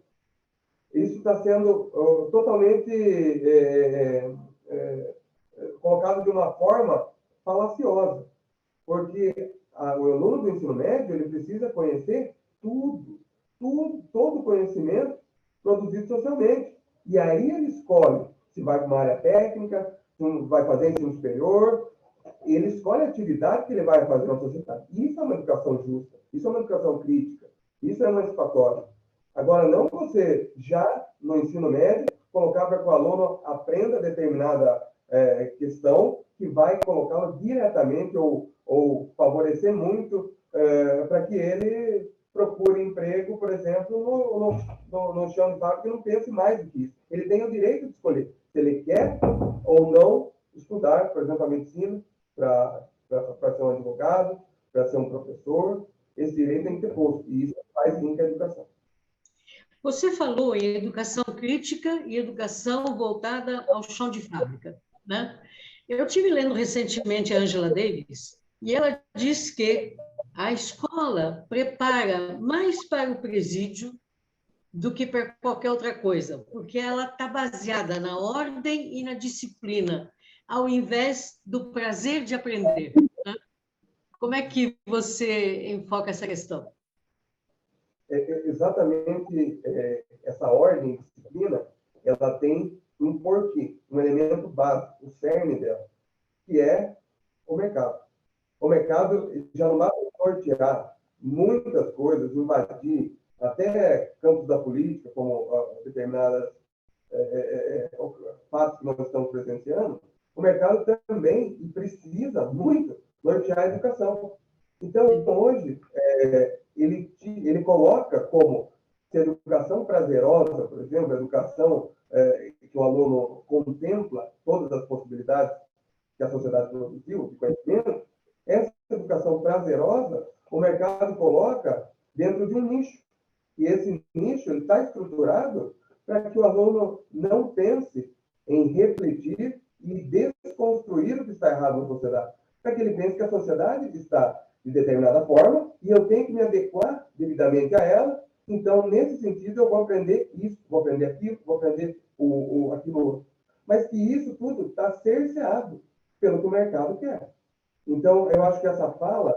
Isso está sendo totalmente colocado de uma forma falaciosa, porque o aluno do ensino médio ele precisa conhecer todo o conhecimento produzido socialmente. E aí ele escolhe se vai para uma área técnica, se vai fazer ensino superior, ele escolhe a atividade que ele vai fazer na sociedade. Isso é uma educação justa, isso é uma educação crítica, isso é emancipatório. Agora, não você, já no ensino médio, colocar para que o aluno aprenda determinada questão que vai colocá-lo diretamente ou favorecer muito para que ele procure emprego, por exemplo, no chão de fábrica, que não pense mais do que isso. Ele tem o direito de escolher se ele quer ou não estudar, por exemplo, a medicina, para ser um advogado, para ser um professor. Esse direito tem que ter posto. E isso faz sim com a educação. Você falou em educação crítica e educação voltada ao chão de fábrica, né? Eu estive lendo recentemente a Angela Davis e ela diz que a escola prepara mais para o presídio do que para qualquer outra coisa, porque ela está baseada na ordem e na disciplina, ao invés do prazer de aprender, né? Como é que você enfoca essa questão? Exatamente essa ordem e disciplina, ela tem um porquê, um elemento básico, o cerne dela, que é o mercado. O mercado já não vai nortear muitas coisas, invadir até campos da política, como determinadas fatos que nós estamos presenciando. O mercado também precisa muito nortear a educação. Então, hoje, ele coloca como se a educação prazerosa, por exemplo, a educação que o aluno contempla todas as possibilidades que a sociedade produziu de conhecimento, essa educação prazerosa, o mercado coloca dentro de um nicho. E esse nicho está estruturado para que o aluno não pense em refletir e desconstruir o que está errado na sociedade. Para que ele pense que a sociedade está de determinada forma e eu tenho que me adequar devidamente a ela. Então, nesse sentido, eu vou aprender isso, vou aprender aquilo, vou aprender aquilo outro. Mas que isso tudo está cerceado pelo que o mercado quer. Então, eu acho que essa fala,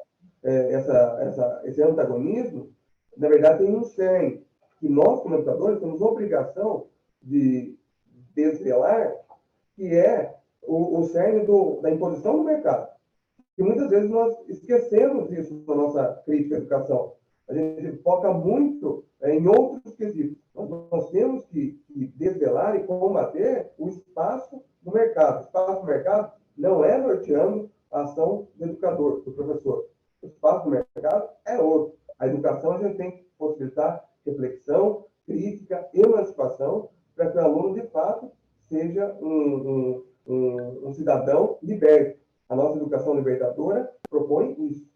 esse antagonismo, na verdade, tem um cerne que nós, como educadores, temos obrigação de desvelar, que é o cerne da imposição do mercado. E muitas vezes nós esquecemos isso na nossa crítica à educação. A gente foca muito em outros quesitos. Nós temos que desvelar e combater o espaço do mercado. O espaço do mercado não é norteando a ação do educador, do professor. O espaço do mercado é outro. A educação a gente tem que possibilitar reflexão, crítica, emancipação, para que o aluno, de fato, seja um cidadão liberto. A nossa educação libertadora propõe isso.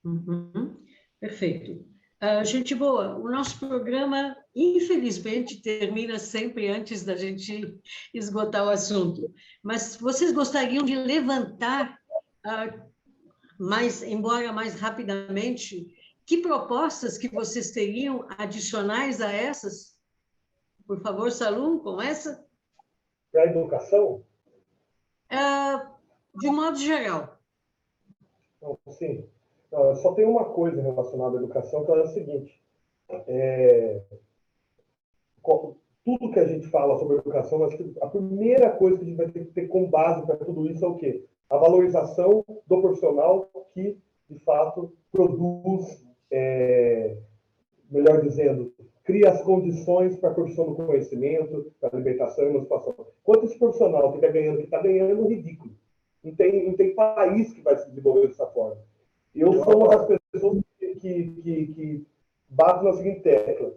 Uhum. Perfeito. Gente boa, o nosso programa, infelizmente, termina sempre antes da gente esgotar o assunto. Mas vocês gostariam de levantar, embora mais rapidamente, que propostas que vocês teriam adicionais a essas? Por favor, Salum, com essa? Para a educação? De um modo geral. Não, sim. Só tem uma coisa relacionada à educação, que é o seguinte. Tudo que a gente fala sobre educação, acho que a primeira coisa que a gente vai ter que ter como base para tudo isso é o quê? A valorização do profissional que, de fato, produz, melhor dizendo, cria as condições para a produção do conhecimento, para a libertação e emancipação. Quanto esse profissional que está ganhando, é ridículo. Não tem país que vai se desenvolver dessa forma. Eu sou uma das pessoas que bato na seguinte tecla.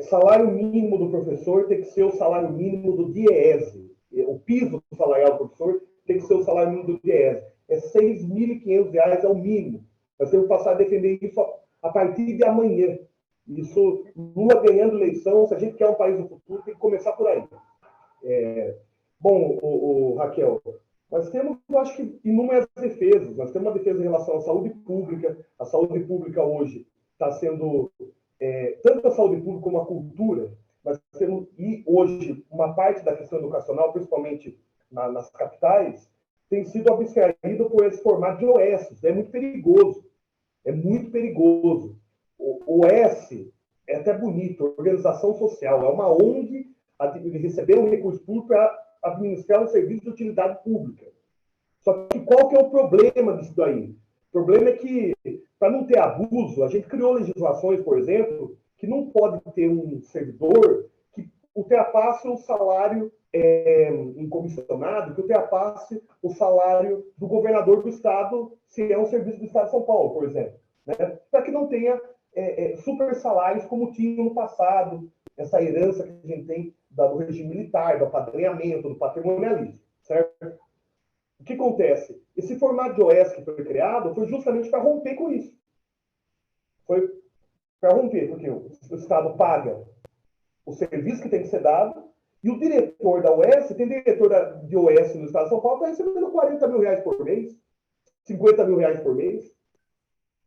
Salário mínimo do professor tem que ser o salário mínimo do DIEESE. O piso salarial do professor tem que ser o salário mínimo do DIEESE. R$ 6.500 é o mínimo. Nós temos que passar a defender isso a partir de amanhã. Isso, Lula ganhando eleição, se a gente quer um país do futuro, tem que começar por aí. Bom, Raquel, nós temos, eu acho que, inúmeras defesas. Nós temos uma defesa em relação à saúde pública. A saúde pública hoje está sendo, tanto a saúde pública como a cultura, nós temos, e hoje, uma parte da questão educacional, principalmente nas capitais, tem sido abstraído por esse formato de OS. É muito perigoso. É muito perigoso. O OS é até bonito, organização social, é uma ONG de receber um recurso público para administrar um serviço de utilidade pública. Só que qual que é o problema disso daí? O problema é que, para não ter abuso, a gente criou legislações, por exemplo, que não pode ter um servidor que ultrapasse o salário em comissionado, que ultrapasse o salário do governador do estado, se é um serviço do estado de São Paulo, por exemplo. Né? Para que não tenha super salários como tinha no passado, essa herança que a gente tem do regime militar, do apadrinhamento, do patrimonialismo, certo? O que acontece? Esse formato de OS que foi criado foi justamente para romper com isso. Foi para romper, porque o Estado paga o serviço que tem que ser dado e o diretor da OS, tem diretor de OS no Estado de São Paulo, está recebendo 40 mil reais por mês, 50 mil reais por mês.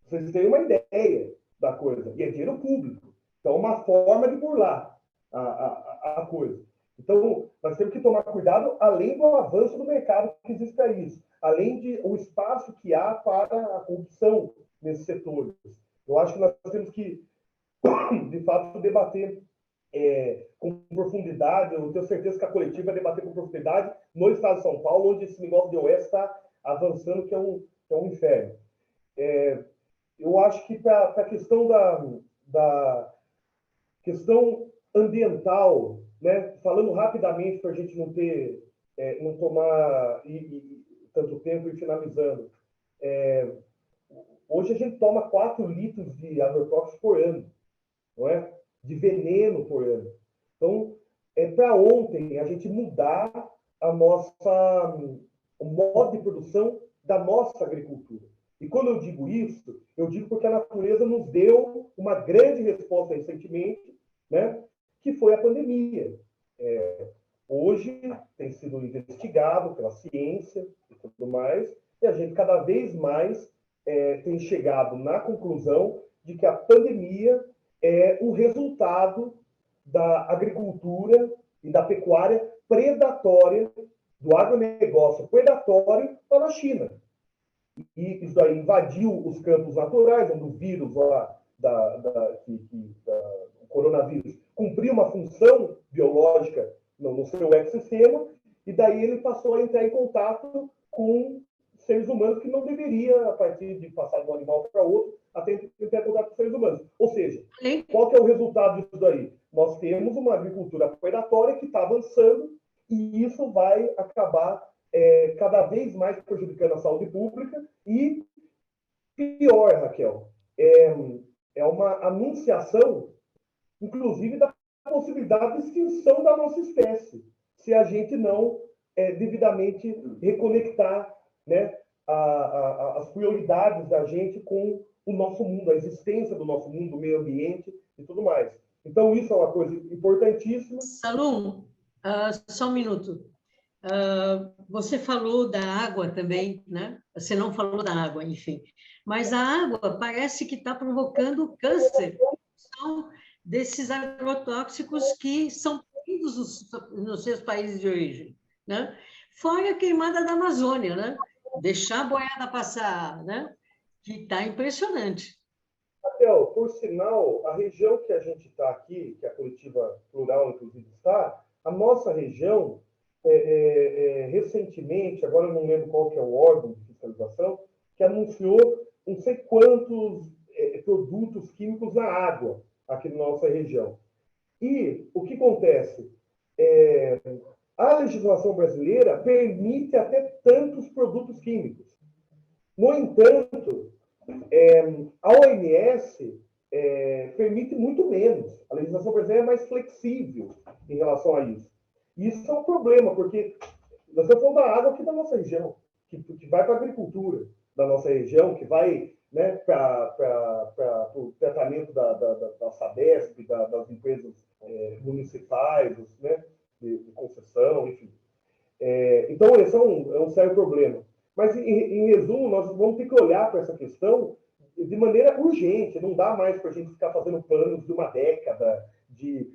Vocês têm uma ideia da coisa. E é dinheiro público. Então, é uma forma de burlar a coisa. Então, nós temos que tomar cuidado, além do avanço do mercado que existe para isso, além do espaço que há para a corrupção nesses setores. Eu acho que nós temos que, de fato, debater com profundidade. Eu tenho certeza que a coletiva vai debater com profundidade no estado de São Paulo, onde esse negócio de OS está avançando, que é um inferno. Eu acho que para a questão da questão ambiental, né, falando rapidamente para a gente não tomar tanto tempo e finalizando, hoje a gente toma 4 litros de agrotóxicos por ano, não é? De veneno por ano. Então, para ontem a gente mudar o modo de produção da nossa agricultura. E quando eu digo isso, eu digo porque a natureza nos deu uma grande resposta recentemente, né, que foi a pandemia. Hoje tem sido investigado pela ciência e tudo mais, e a gente cada vez mais tem chegado na conclusão de que a pandemia é o resultado da agricultura e da pecuária predatória, do agronegócio predatório para a China. E isso aí invadiu os campos naturais, onde o vírus lá, o coronavírus, cumpriu uma função biológica no seu ecossistema, e daí ele passou a entrar em contato com seres humanos que não deveria, a partir de passar de um animal para outro, até entrar em contato com seres humanos. Ou seja, qual que é o resultado disso daí? Nós temos uma agricultura predatória que está avançando, e isso vai acabar cada vez mais prejudicando a saúde pública e, pior, Raquel, é uma anunciação, inclusive, da possibilidade de extinção da nossa espécie, se a gente não devidamente reconectar, né, as prioridades da gente com o nosso mundo, a existência do nosso mundo, o meio ambiente e tudo mais. Então, isso é uma coisa importantíssima. Salum, só um minuto. Você falou da água também, né? Você não falou da água, enfim. Mas a água parece que está provocando câncer. São desses agrotóxicos que são produzidos nos seus países de origem, né? Fora a queimada da Amazônia, né? Deixar a boiada passar, né? Que está impressionante. Raquel, por sinal, a região que a gente está aqui, que a coletiva plural, inclusive, está, a nossa região, recentemente, agora eu não lembro qual que é o órgão de fiscalização, que anunciou não sei quantos produtos químicos na água aqui na nossa região. E o que acontece? A legislação brasileira permite até tantos produtos químicos. No entanto, a OMS permite muito menos. A legislação brasileira é mais flexível em relação a isso. E isso é um problema, porque nós estamos falando da água aqui da nossa região, que vai para a agricultura da nossa região, que vai né, para o tratamento da Sabesp, das empresas municipais, né, de concessão, enfim. Então, esse é um sério problema. Mas, em resumo, nós vamos ter que olhar para essa questão de maneira urgente. Não dá mais para a gente ficar fazendo planos de uma década.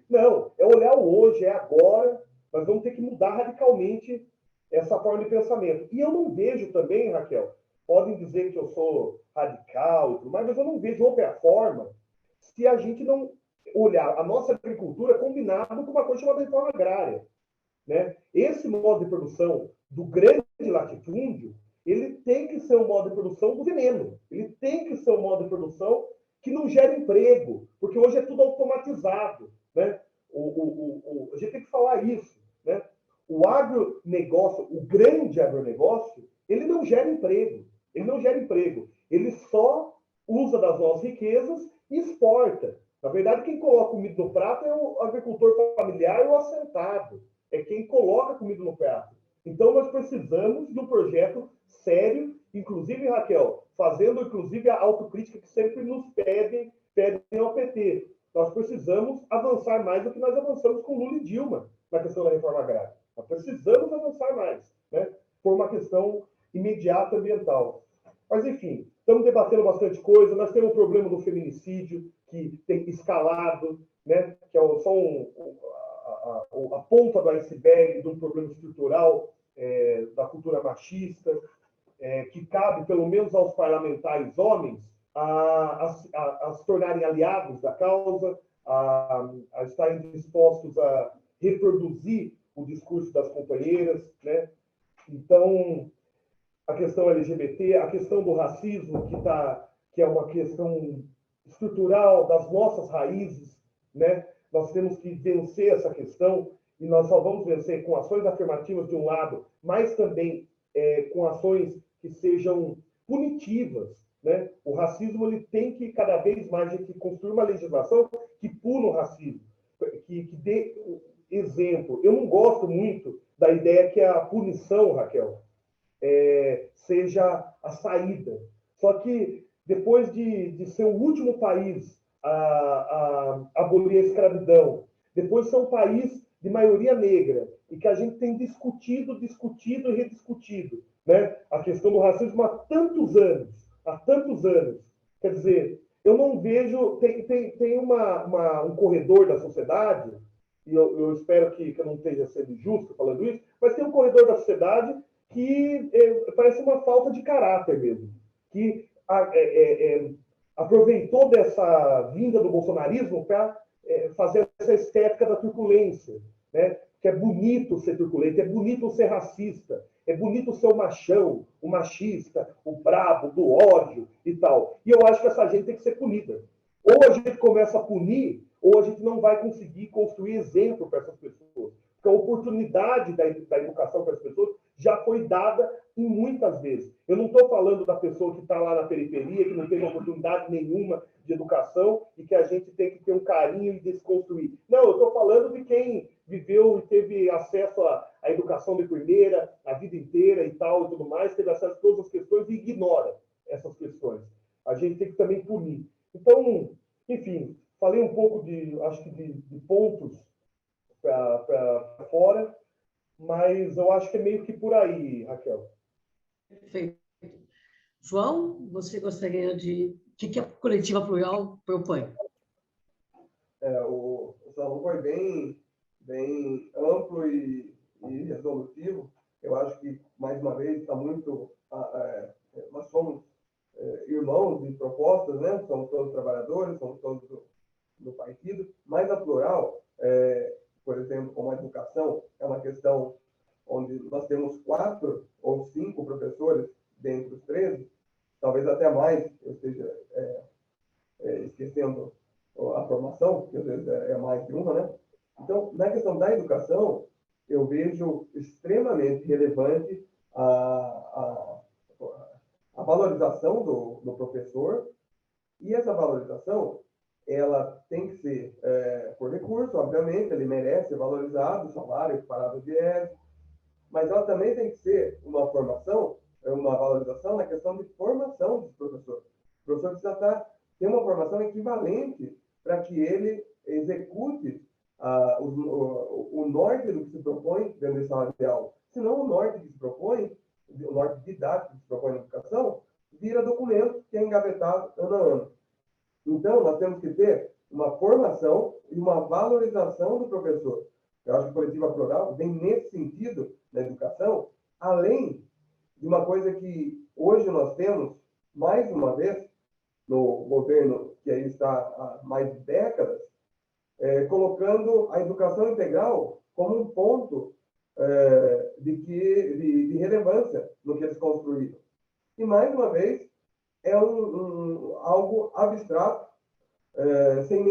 Não, é olhar o hoje, é agora. Nós vamos ter que mudar radicalmente essa forma de pensamento. E eu não vejo também, Raquel, podem dizer que eu sou radical e tudo mais, mas eu não vejo outra forma se a gente não olhar a nossa agricultura combinado com uma coisa chamada reforma agrária. Né? Esse modo de produção do grande latifúndio, ele tem que ser um modo de produção do veneno. Ele tem que ser um modo de produção que não gera emprego, porque hoje é tudo automatizado. Né? A gente tem que falar isso. Né? O agronegócio, o grande agronegócio, ele não gera emprego. Ele não gera emprego. Ele só usa das nossas riquezas e exporta. Na verdade, quem coloca comida no prato é o agricultor familiar ou assentado. É quem coloca comida no prato. Então, nós precisamos de um projeto sério, inclusive, Raquel, fazendo, inclusive, a autocrítica que sempre nos pedem ao PT. Nós precisamos avançar mais do que nós avançamos com Lula e Dilma na questão da reforma agrária. Nós precisamos avançar mais, né? Por uma questão imediata ambiental. Mas, enfim, estamos debatendo bastante coisa. Nós temos o problema do feminicídio, que tem escalado, né? Que é só a ponta do iceberg de um problema estrutural da cultura machista, que cabe, pelo menos aos parlamentares homens, a se tornarem aliados da causa, a estarem dispostos a reproduzir o discurso das companheiras, né? Então, a questão LGBT, a questão do racismo, que é uma questão estrutural das nossas raízes, né? Nós temos que vencer essa questão, e nós só vamos vencer com ações afirmativas de um lado, mas também com ações que sejam punitivas. Né? O racismo ele tem que, cada vez mais, a gente construir uma legislação que puna o racismo, que dê exemplo. Eu não gosto muito da ideia que a punição, Raquel, seja a saída. Só que, depois de ser o último país a abolir a escravidão, depois de ser um país de maioria negra, e que a gente tem discutido e rediscutido, né? A questão do racismo há tantos anos. Quer dizer, eu não vejo... Tem um corredor da sociedade, e eu espero que eu não esteja sendo injusto falando isso, mas tem um corredor da sociedade que parece uma falta de caráter mesmo, que aproveitou dessa vinda do bolsonarismo para fazer essa estética da truculência, né? Que é bonito ser truculento, é bonito ser racista, é bonito ser o machão, o machista, o brabo, do ódio e tal. E eu acho que essa gente tem que ser punida. Ou a gente começa a punir, ou a gente não vai conseguir construir exemplo para essas pessoas. Porque a oportunidade da educação para as pessoas já foi dada em muitas vezes. Eu não estou falando da pessoa que está lá na periferia, que não teve oportunidade nenhuma de educação e que a gente tem que ter um carinho e desconstruir. Não, eu estou falando de quem viveu e teve acesso à educação de primeira, a vida inteira e tal, e tudo mais, teve acesso a todas as questões e ignora essas questões. A gente tem que também punir. Então, enfim, falei um pouco acho que de pontos para fora, mas eu acho que é meio que por aí, Raquel. Perfeito. João, você gostaria de... O que a Coletiva Plural propõe? O Salvador foi bem amplo e resolutivo. Eu acho que, mais uma vez, está muito... nós somos irmãos de propostas, né? Somos todos trabalhadores, somos todos do partido, mas a Plural, por exemplo, como a educação, é uma questão onde nós temos 4 ou 5 professores dentre os 13, talvez até mais, eu esteja esquecendo a formação, que às vezes é mais de uma, né? Então, na questão da educação, eu vejo extremamente relevante a valorização do professor, e essa valorização ela tem que ser por recurso, obviamente, ele merece ser valorizado, o salário equiparado ao IES, mas ela também tem que ser uma formação, uma valorização na questão de formação dos professores. O professor precisa ter uma formação equivalente para que ele execute o norte do que se propõe dentro da sala de aula. Senão, o norte que se propõe, o norte didático que se propõe na educação, vira documento que é engavetado ano a ano. Então, nós temos que ter uma formação e uma valorização do professor. Eu acho que a coletiva plural vem nesse sentido na educação, além de uma coisa que hoje nós temos, mais uma vez, no governo que aí está há mais de décadas, colocando a educação integral como um ponto de relevância no que eles construíram. E, mais uma vez, é algo abstrato, sem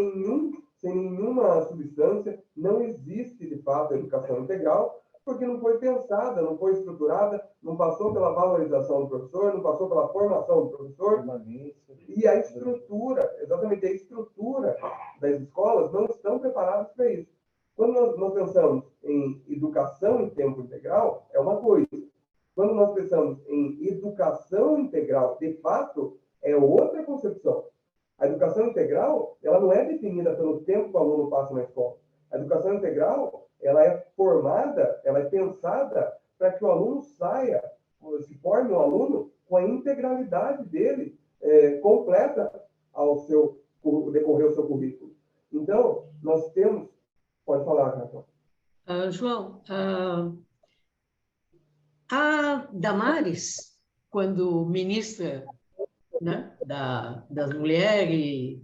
nenhuma substância. Não existe, de fato, a educação integral, porque não foi pensada, não foi estruturada, não passou pela valorização do professor, não passou pela formação do professor. E a estrutura, exatamente, a estrutura das escolas não estão preparadas para isso. Quando nós pensamos em educação em tempo integral, é uma coisa. Quando nós pensamos em educação integral, de fato, é outra concepção. A educação integral, ela não é definida pelo tempo que o aluno passa na escola. A educação integral, ela é formada, ela é pensada para que o aluno saia, se forme um aluno com a integralidade dele completa ao decorrer o seu currículo. Então, nós temos... Pode falar, Rafael. João, a Damares, quando ministra, né, das mulheres,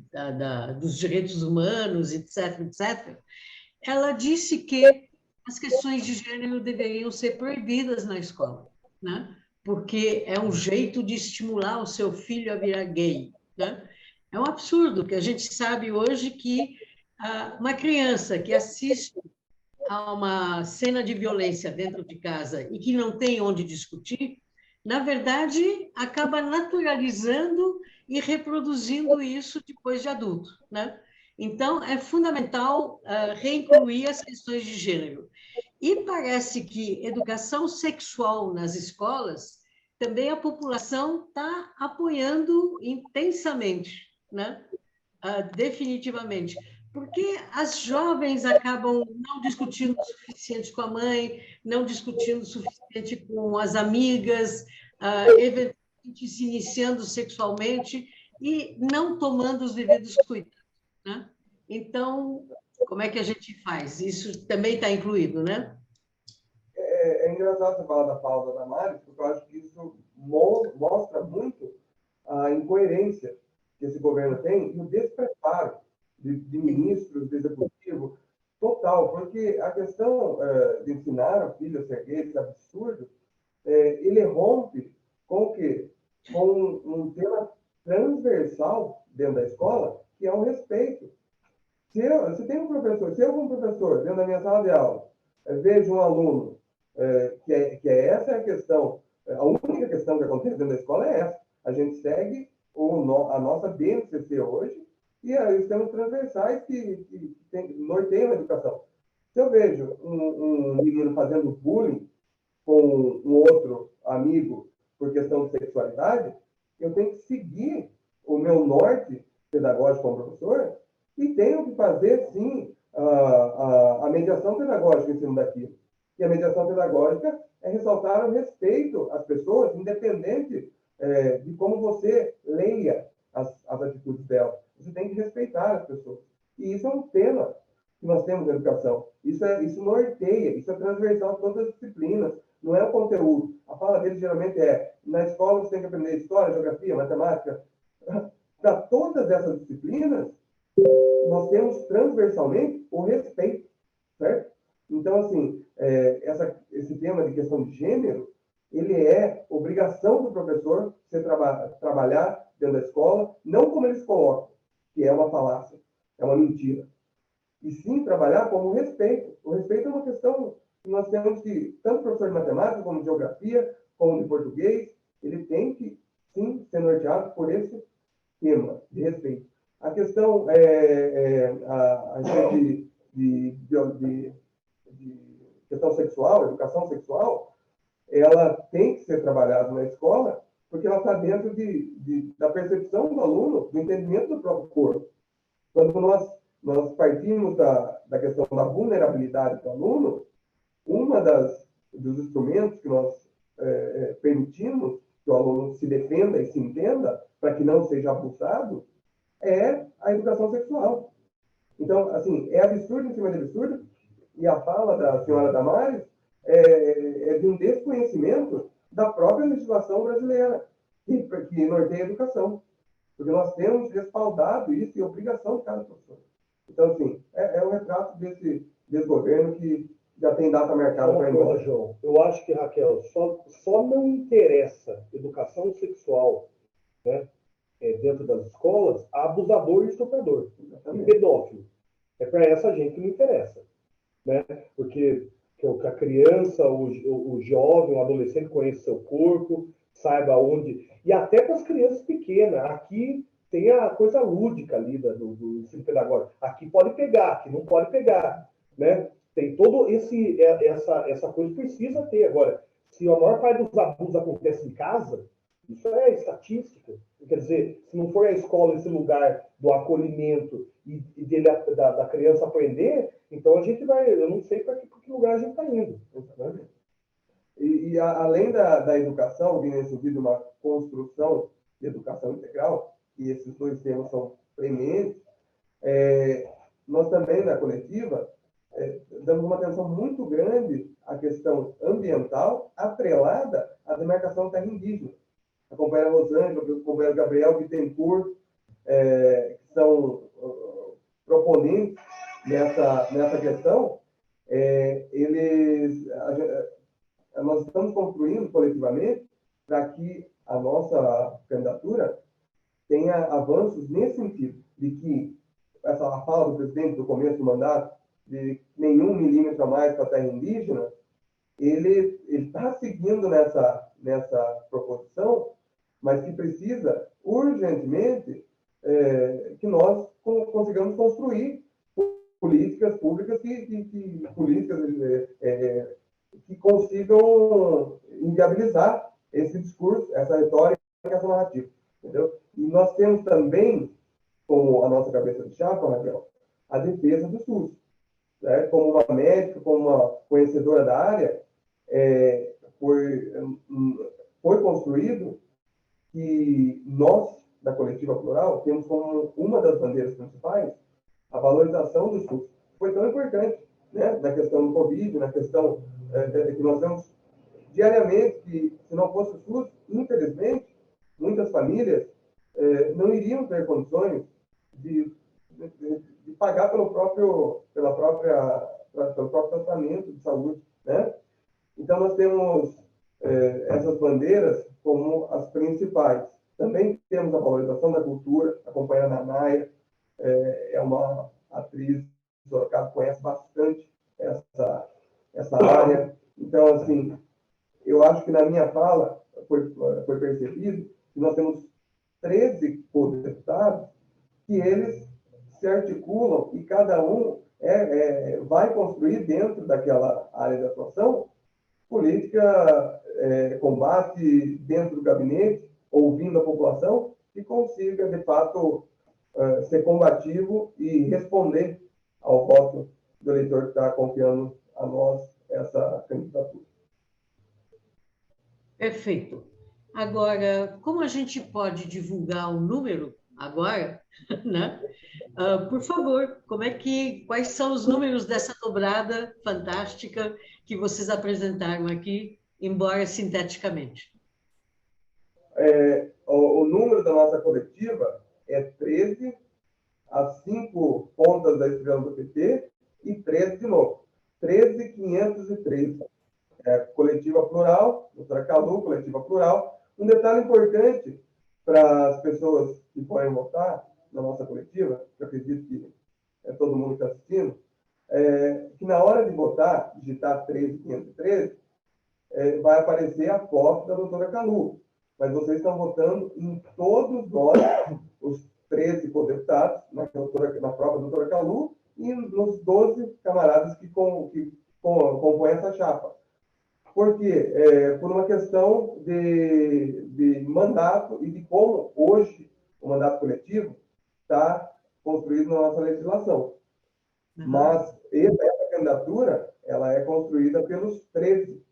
dos direitos humanos, etc., etc., ela disse que as questões de gênero deveriam ser proibidas na escola, né? Porque é um jeito de estimular o seu filho a virar gay, né? É um absurdo, que a gente sabe hoje que uma criança que assiste a uma cena de violência dentro de casa e que não tem onde discutir, na verdade, acaba naturalizando e reproduzindo isso depois de adulto, né? Então, é fundamental reincluir as questões de gênero. E parece que educação sexual nas escolas, também a população está apoiando intensamente, né? Definitivamente. Porque as jovens acabam não discutindo o suficiente com a mãe, não discutindo o suficiente com as amigas, eventualmente se iniciando sexualmente e não tomando os devidos cuidados, né? Então, como é que a gente faz? Isso também está incluído, né? É engraçado você falar da pausa da Mari, porque eu acho que isso mostra muito a incoerência que esse governo tem e o despreparo de ministros, de executivo, total. Porque a questão de ensinar o filho a ser gay, esse absurdo, ele rompe com o quê? Com um tema transversal dentro da escola, que é o respeito. Se tem um professor, se eu como professor, dentro da minha sala de aula, vejo um aluno, que essa é a questão, a única questão que acontece dentro da escola é essa. A gente segue a nossa BNCC hoje e os temas transversais que norteiam a educação. Se eu vejo um menino fazendo bullying com um outro amigo por questão de sexualidade, eu tenho que seguir o meu norte pedagógico como professor e tenho que fazer, sim, a mediação pedagógica em cima daquilo. E a mediação pedagógica é ressaltar o respeito às pessoas, independente de como você leia as atitudes delas. Você tem que respeitar as pessoas. E isso é um tema que nós temos na educação. Isso norteia, isso é transversal a todas as disciplinas. Não é o conteúdo. A fala dele geralmente na escola você tem que aprender história, geografia, matemática. Para todas essas disciplinas, nós temos transversalmente o respeito, certo? Então, assim, esse tema de questão de gênero, ele é obrigação do professor você trabalhar dentro da escola, não como eles colocam, que é uma falácia, é uma mentira. E sim trabalhar como respeito. O respeito é uma questão que nós temos que, tanto professor de matemática, como de geografia, como de português, ele tem que, sim, ser norteado por esse tema de respeito. A questão a respeito de questão sexual, educação sexual, ela tem que ser trabalhada na escola, porque ela está dentro da percepção do aluno, do entendimento do próprio corpo. Quando nós partimos da questão da vulnerabilidade do aluno, uma dos instrumentos que nós permitimos que o aluno se defenda e se entenda, para que não seja abusado, é a educação sexual. Então, assim, é absurdo em cima de absurdo, e a fala da senhora Damares é de um desconhecimento da própria legislação brasileira, que norteia a educação. Porque nós temos respaldado isso e obrigação de cada professor. Então, assim, é um retrato desse governo que já tem data marcada para ir embora. João, eu acho que, Raquel, só não interessa educação sexual, né, dentro das escolas a abusador e estuprador, e pedófilo. É para essa gente que não interessa, né? Porque que a criança, o jovem, o adolescente conheça seu corpo, saiba onde... E até para as crianças pequenas. Aqui tem a coisa lúdica ali do ensino pedagógico. Aqui pode pegar, aqui não pode pegar, né? Tem todo essa coisa que precisa ter. Agora, se a maior parte dos abusos acontece em casa, isso é estatística. Quer dizer, se não for a escola esse lugar do acolhimento e da criança aprender, então a gente vai... Eu não sei para que lugar a gente está indo. Né? E além da educação, vindo nesse sentido, uma construção de educação integral, e esses dois temas são preeminentes, nós também, na coletiva, damos uma atenção muito grande à questão ambiental atrelada à demarcação da terra indígena. A companheira Rosângela, o companheiro Gabriel Bittencourt, que são proponentes nessa questão, nós estamos construindo coletivamente para que a nossa candidatura tenha avanços nesse sentido, de que a fala do presidente do começo do mandato, de nenhum milímetro a mais para a terra indígena, ele está seguindo nessa proposição, mas que precisa urgentemente que nós consigamos construir políticas públicas que consigam inviabilizar esse discurso, essa retórica, essa narrativa. Entendeu? E nós temos também, como a nossa cabeça de chapa, Raquel, a defesa do SUS. Né? Como uma médica, como uma conhecedora da área, foi construído que nós, da Coletiva Plural, temos como uma das bandeiras principais a valorização do SUS. Foi tão importante, né? Na questão do Covid, na questão que nós temos diariamente, que se não fosse o SUS, infelizmente, muitas famílias não iriam ter condições de pagar pelo próprio tratamento de saúde, né? Então, nós temos essas bandeiras como as principais. Também temos a valorização da cultura, a companheira Nanaia é uma atriz, o Sorocaba conhece bastante essa área. Então, assim, eu acho que na minha fala foi percebido que nós temos 13 deputados que eles se articulam e cada um vai construir dentro daquela área de atuação política, combate dentro do gabinete, ouvindo a população, que consiga, de fato, ser combativo e responder ao voto do eleitor que está confiando a nós essa candidatura. Perfeito. Agora, como a gente pode divulgar o número agora, né? Por favor, quais são os números dessa dobrada fantástica que vocês apresentaram aqui, embora sinteticamente? O número da nossa coletiva é 13, as 5 pontas da estrela do PT e 13 de novo. 13.513. Coletiva plural, doutora Calu, coletiva plural. Um detalhe importante para as pessoas que forem votar na nossa coletiva, que eu acredito que todo mundo que está assistindo, que na hora de votar, digitar 13.513, vai aparecer a foto da doutora Calu. Mas vocês estão votando em todos nós, os 13 deputados, na própria doutora Calu, e nos 12 camaradas que compõem essa chapa. Por quê? Por uma questão de mandato e de como hoje o mandato coletivo está construído na nossa legislação. Mas essa candidatura ela é construída pelos 13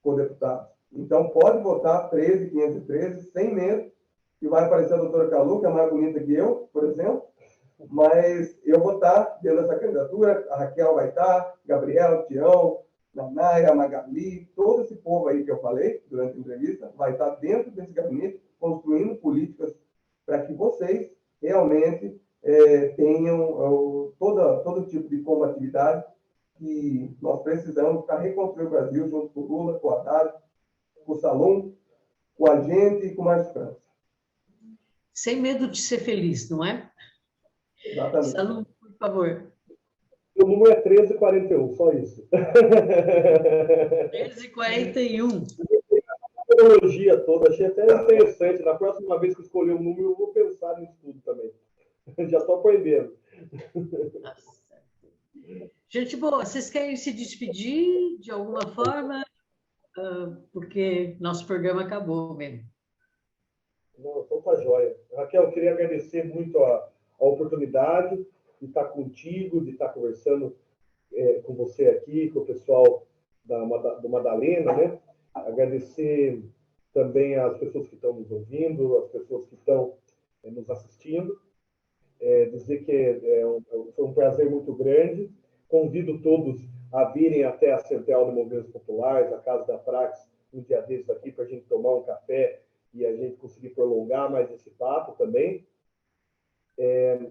co-deputados. Então, pode votar 13.513 sem medo, que vai aparecer a doutora Calu, que é mais bonita que eu, por exemplo, mas eu vou estar dentro dessa candidatura, a Raquel vai estar, Gabriel, Tião, Nanaia, Magali, todo esse povo aí que eu falei durante a entrevista, vai estar dentro desse gabinete, construindo políticas para que vocês realmente tenham todo tipo de combatividade que nós precisamos para reconstruir o Brasil junto com o Lula, com o Haddad, com o Salom, com a gente e com o Márcio França. Sem medo de ser feliz, não é? Exatamente. Salom, por favor. O número é 1341, só isso. 1341. A tecnologia toda, achei até interessante. Na próxima vez que eu escolher um número, eu vou pensar nisso tudo também. Já estou aprendendo. Nossa. Gente boa, vocês querem se despedir de alguma forma? Porque nosso programa acabou mesmo. Não, então tá jóia. Raquel, eu queria agradecer muito a oportunidade de estar contigo, de estar conversando com você aqui, com o pessoal do Madalena, né? Agradecer também às pessoas que estão nos ouvindo, às pessoas que estão nos assistindo. Dizer que foi um prazer muito grande. Convido todos a virem até a Central de Movimentos Populares, a Casa da Praxis, um dia desses aqui, para a gente tomar um café e a gente conseguir prolongar mais esse papo também.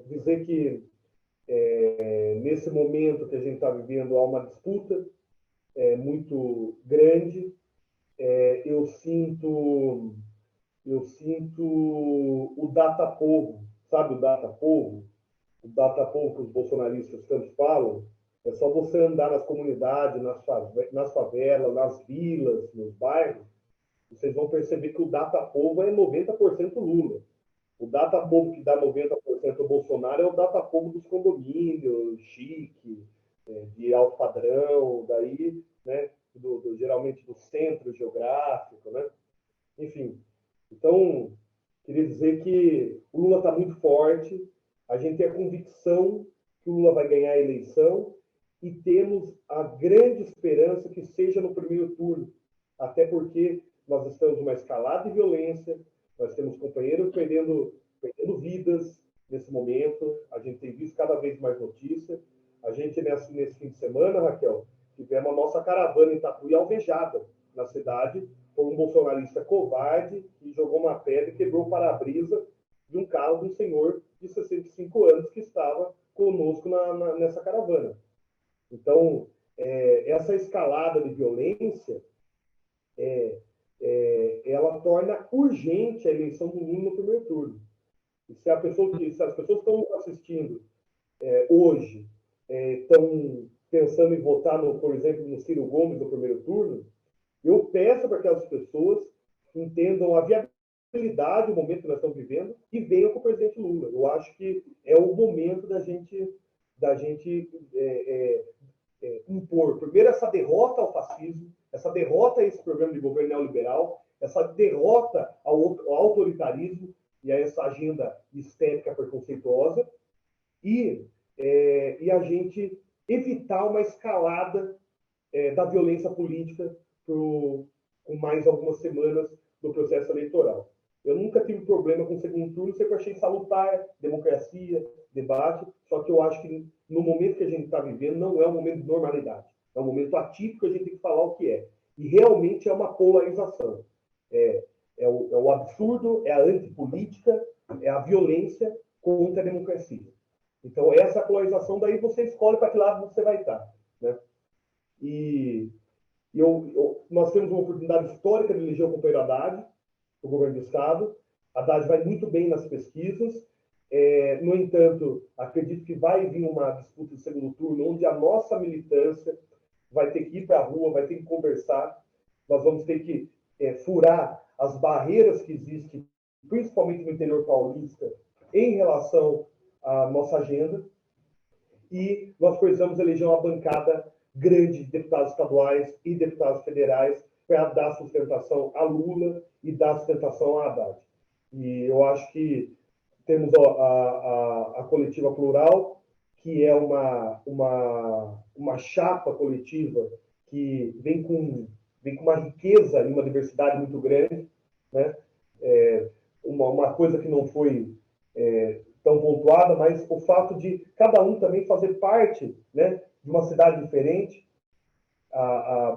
Dizer que nesse momento que a gente está vivendo há uma disputa muito grande. Eu sinto o data-povo, sabe o data-povo? O data-povo que os bolsonaristas tanto falam. É só você andar nas comunidades, nas favelas, nas vilas, nos bairros, vocês vão perceber que o data-povo é 90% Lula. O data-povo que dá 90% ao Bolsonaro é o data-povo dos condomínios, chique, de alto padrão, daí, né, geralmente do centro geográfico, né? Enfim, então, queria dizer que o Lula está muito forte, a gente tem a convicção que o Lula vai ganhar a eleição e temos a grande esperança que seja no primeiro turno, até porque nós estamos numa escalada de violência, nós temos companheiros perdendo vidas nesse momento, a gente tem visto cada vez mais notícias. A gente, nesse fim de semana, Raquel, tivemos a nossa caravana em Tatuí alvejada na cidade por um bolsonarista covarde que jogou uma pedra e quebrou o para-brisa de um carro de um senhor de 65 anos que estava conosco nessa caravana. Então, essa escalada de violência ela torna urgente a eleição do Lula no primeiro turno. E se as pessoas que estão assistindo hoje estão pensando em votar, por exemplo, no Ciro Gomes no primeiro turno, eu peço para que as pessoas entendam a viabilidade do momento que nós estamos vivendo e venham com o presidente Lula. Eu acho que é o momento da gente impor, primeiro, essa derrota ao fascismo, essa derrota a esse programa de governo neoliberal, essa derrota ao autoritarismo e a essa agenda histérica preconceituosa, e a gente evitar uma escalada da violência política com mais algumas semanas do processo eleitoral. Eu nunca tive problema com o segundo turno, sempre achei salutar democracia, debate, só que eu acho que no momento que a gente está vivendo não é um momento de normalidade, é um momento atípico, a gente tem que falar o que é. E realmente é uma polarização. É o absurdo, é a antipolítica, é a violência contra a democracia. Então, essa polarização, daí você escolhe para que lado você vai estar. Né? Nós temos uma oportunidade histórica de eleger o companheiro Haddad, o governo do Estado. Haddad vai muito bem nas pesquisas. No entanto, acredito que vai vir uma disputa de segundo turno, onde a nossa militância vai ter que ir para a rua, vai ter que conversar. Nós vamos ter que furar as barreiras que existem, principalmente no interior paulista, em relação à nossa agenda. E nós precisamos eleger uma bancada grande de deputados estaduais e deputados federais para dar sustentação a Lula e dar sustentação a Haddad. E eu acho que temos a coletiva plural, que é uma chapa coletiva que vem com uma riqueza e uma diversidade muito grande, né? Uma coisa que não foi tão pontuada, mas o fato de cada um também fazer parte, né, de uma cidade diferente.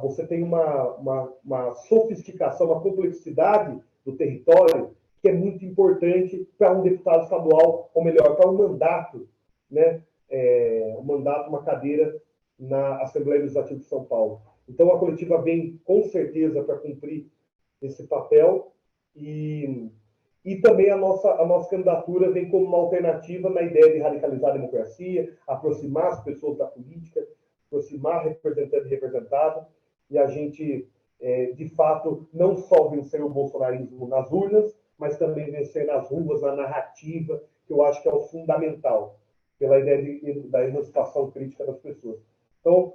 Você tem uma sofisticação, uma complexidade do território que é muito importante para um deputado estadual, ou melhor, para um mandato, né, uma cadeira na Assembleia Legislativa de São Paulo. Então, a coletiva vem, com certeza, para cumprir esse papel e também a nossa candidatura vem como uma alternativa na ideia de radicalizar a democracia, aproximar as pessoas da política, aproximar representante e representado, e a gente, de fato, não só vencer o bolsonarismo nas urnas, mas também vencer nas ruas, na narrativa, que eu acho que é o fundamental, pela ideia da emancipação crítica das pessoas. Então,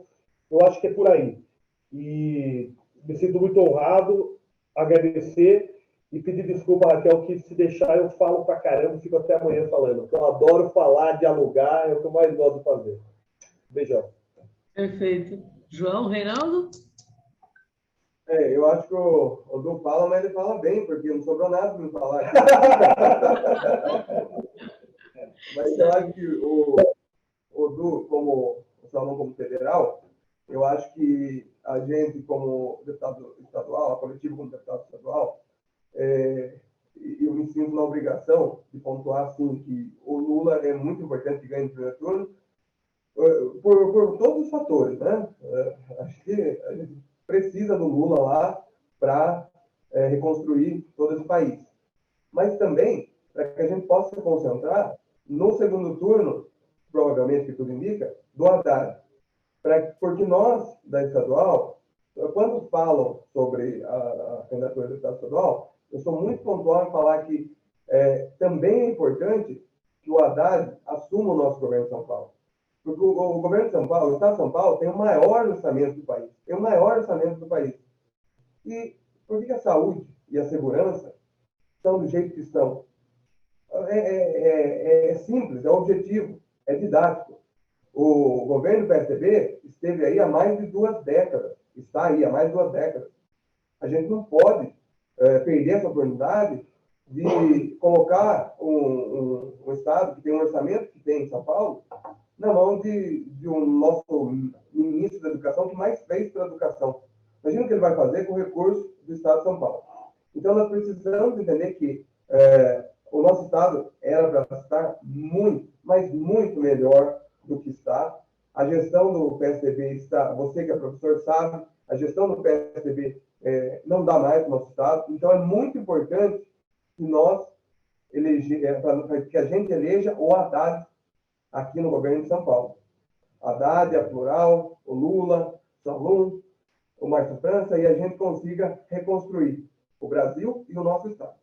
eu acho que é por aí. E me sinto muito honrado, agradecer e pedir desculpa, Raquel, que se deixar eu falo pra caramba, fico até amanhã falando. Eu adoro falar, dialogar, é o que eu mais gosto de fazer. Beijão. Perfeito. João, Reinaldo? Eu acho que o Du fala, mas ele fala bem, porque não sobrou nada para me falar. Mas eu acho que o Du, como o Salão como federal, eu acho que a gente, como deputado estadual, a coletiva como deputado estadual, eu me sinto na obrigação de pontuar, assim, que o Lula é muito importante que ganhe no primeiro turno, por todos os fatores, né? Acho que a gente precisa do Lula lá para reconstruir todo esse país. Mas também para que a gente possa se concentrar no segundo turno, provavelmente, que tudo indica, do Haddad. Porque nós, da estadual, quando falam sobre a candidatura do deputado estadual, eu sou muito pontual em falar que também é importante que o Haddad assuma o nosso governo de São Paulo. Porque o governo de São Paulo, o Estado de São Paulo, tem o maior orçamento do país. É o maior orçamento do país. E por que a saúde e a segurança estão do jeito que estão? É simples, é objetivo, é didático. O governo do PSDB esteve aí há mais de 2 décadas. Está aí há mais de 2 décadas. A gente não pode perder essa oportunidade de colocar um Estado que tem um orçamento que tem em São Paulo na mão de um nosso ministro da Educação que mais fez pela educação. Imagina o que ele vai fazer com o recurso do Estado de São Paulo. Então, nós precisamos entender que o nosso Estado era para estar muito, mas muito melhor do que está. A gestão do PSDB está, você que é professor sabe, a gestão do PSDB não dá mais para o nosso Estado. Então, é muito importante que nós que a gente eleja o Haddad aqui no governo de São Paulo. Haddad, a Plural, o Lula, o Salum, o Márcio França, e a gente consiga reconstruir o Brasil e o nosso Estado.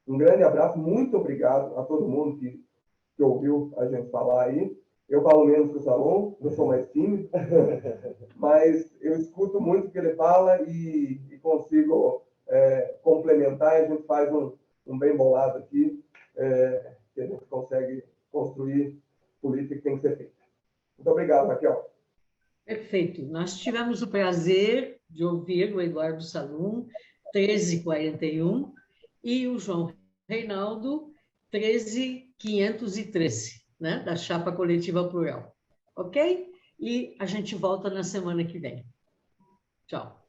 Um grande abraço, muito obrigado a todo mundo que ouviu a gente falar aí. Eu falo menos que o Salum, eu sou mais tímido, mas eu escuto muito o que ele fala e consigo complementar, e a gente faz um bem bolado aqui, que a gente consegue construir política que tem que ser feita. Muito obrigado, Raquel. Perfeito. Nós tivemos o prazer de ouvir o Eduardo Salum, 1341, e o João Reinaldo, 13513, né, da Chapa Coletiva Plural. Ok? E a gente volta na semana que vem. Tchau.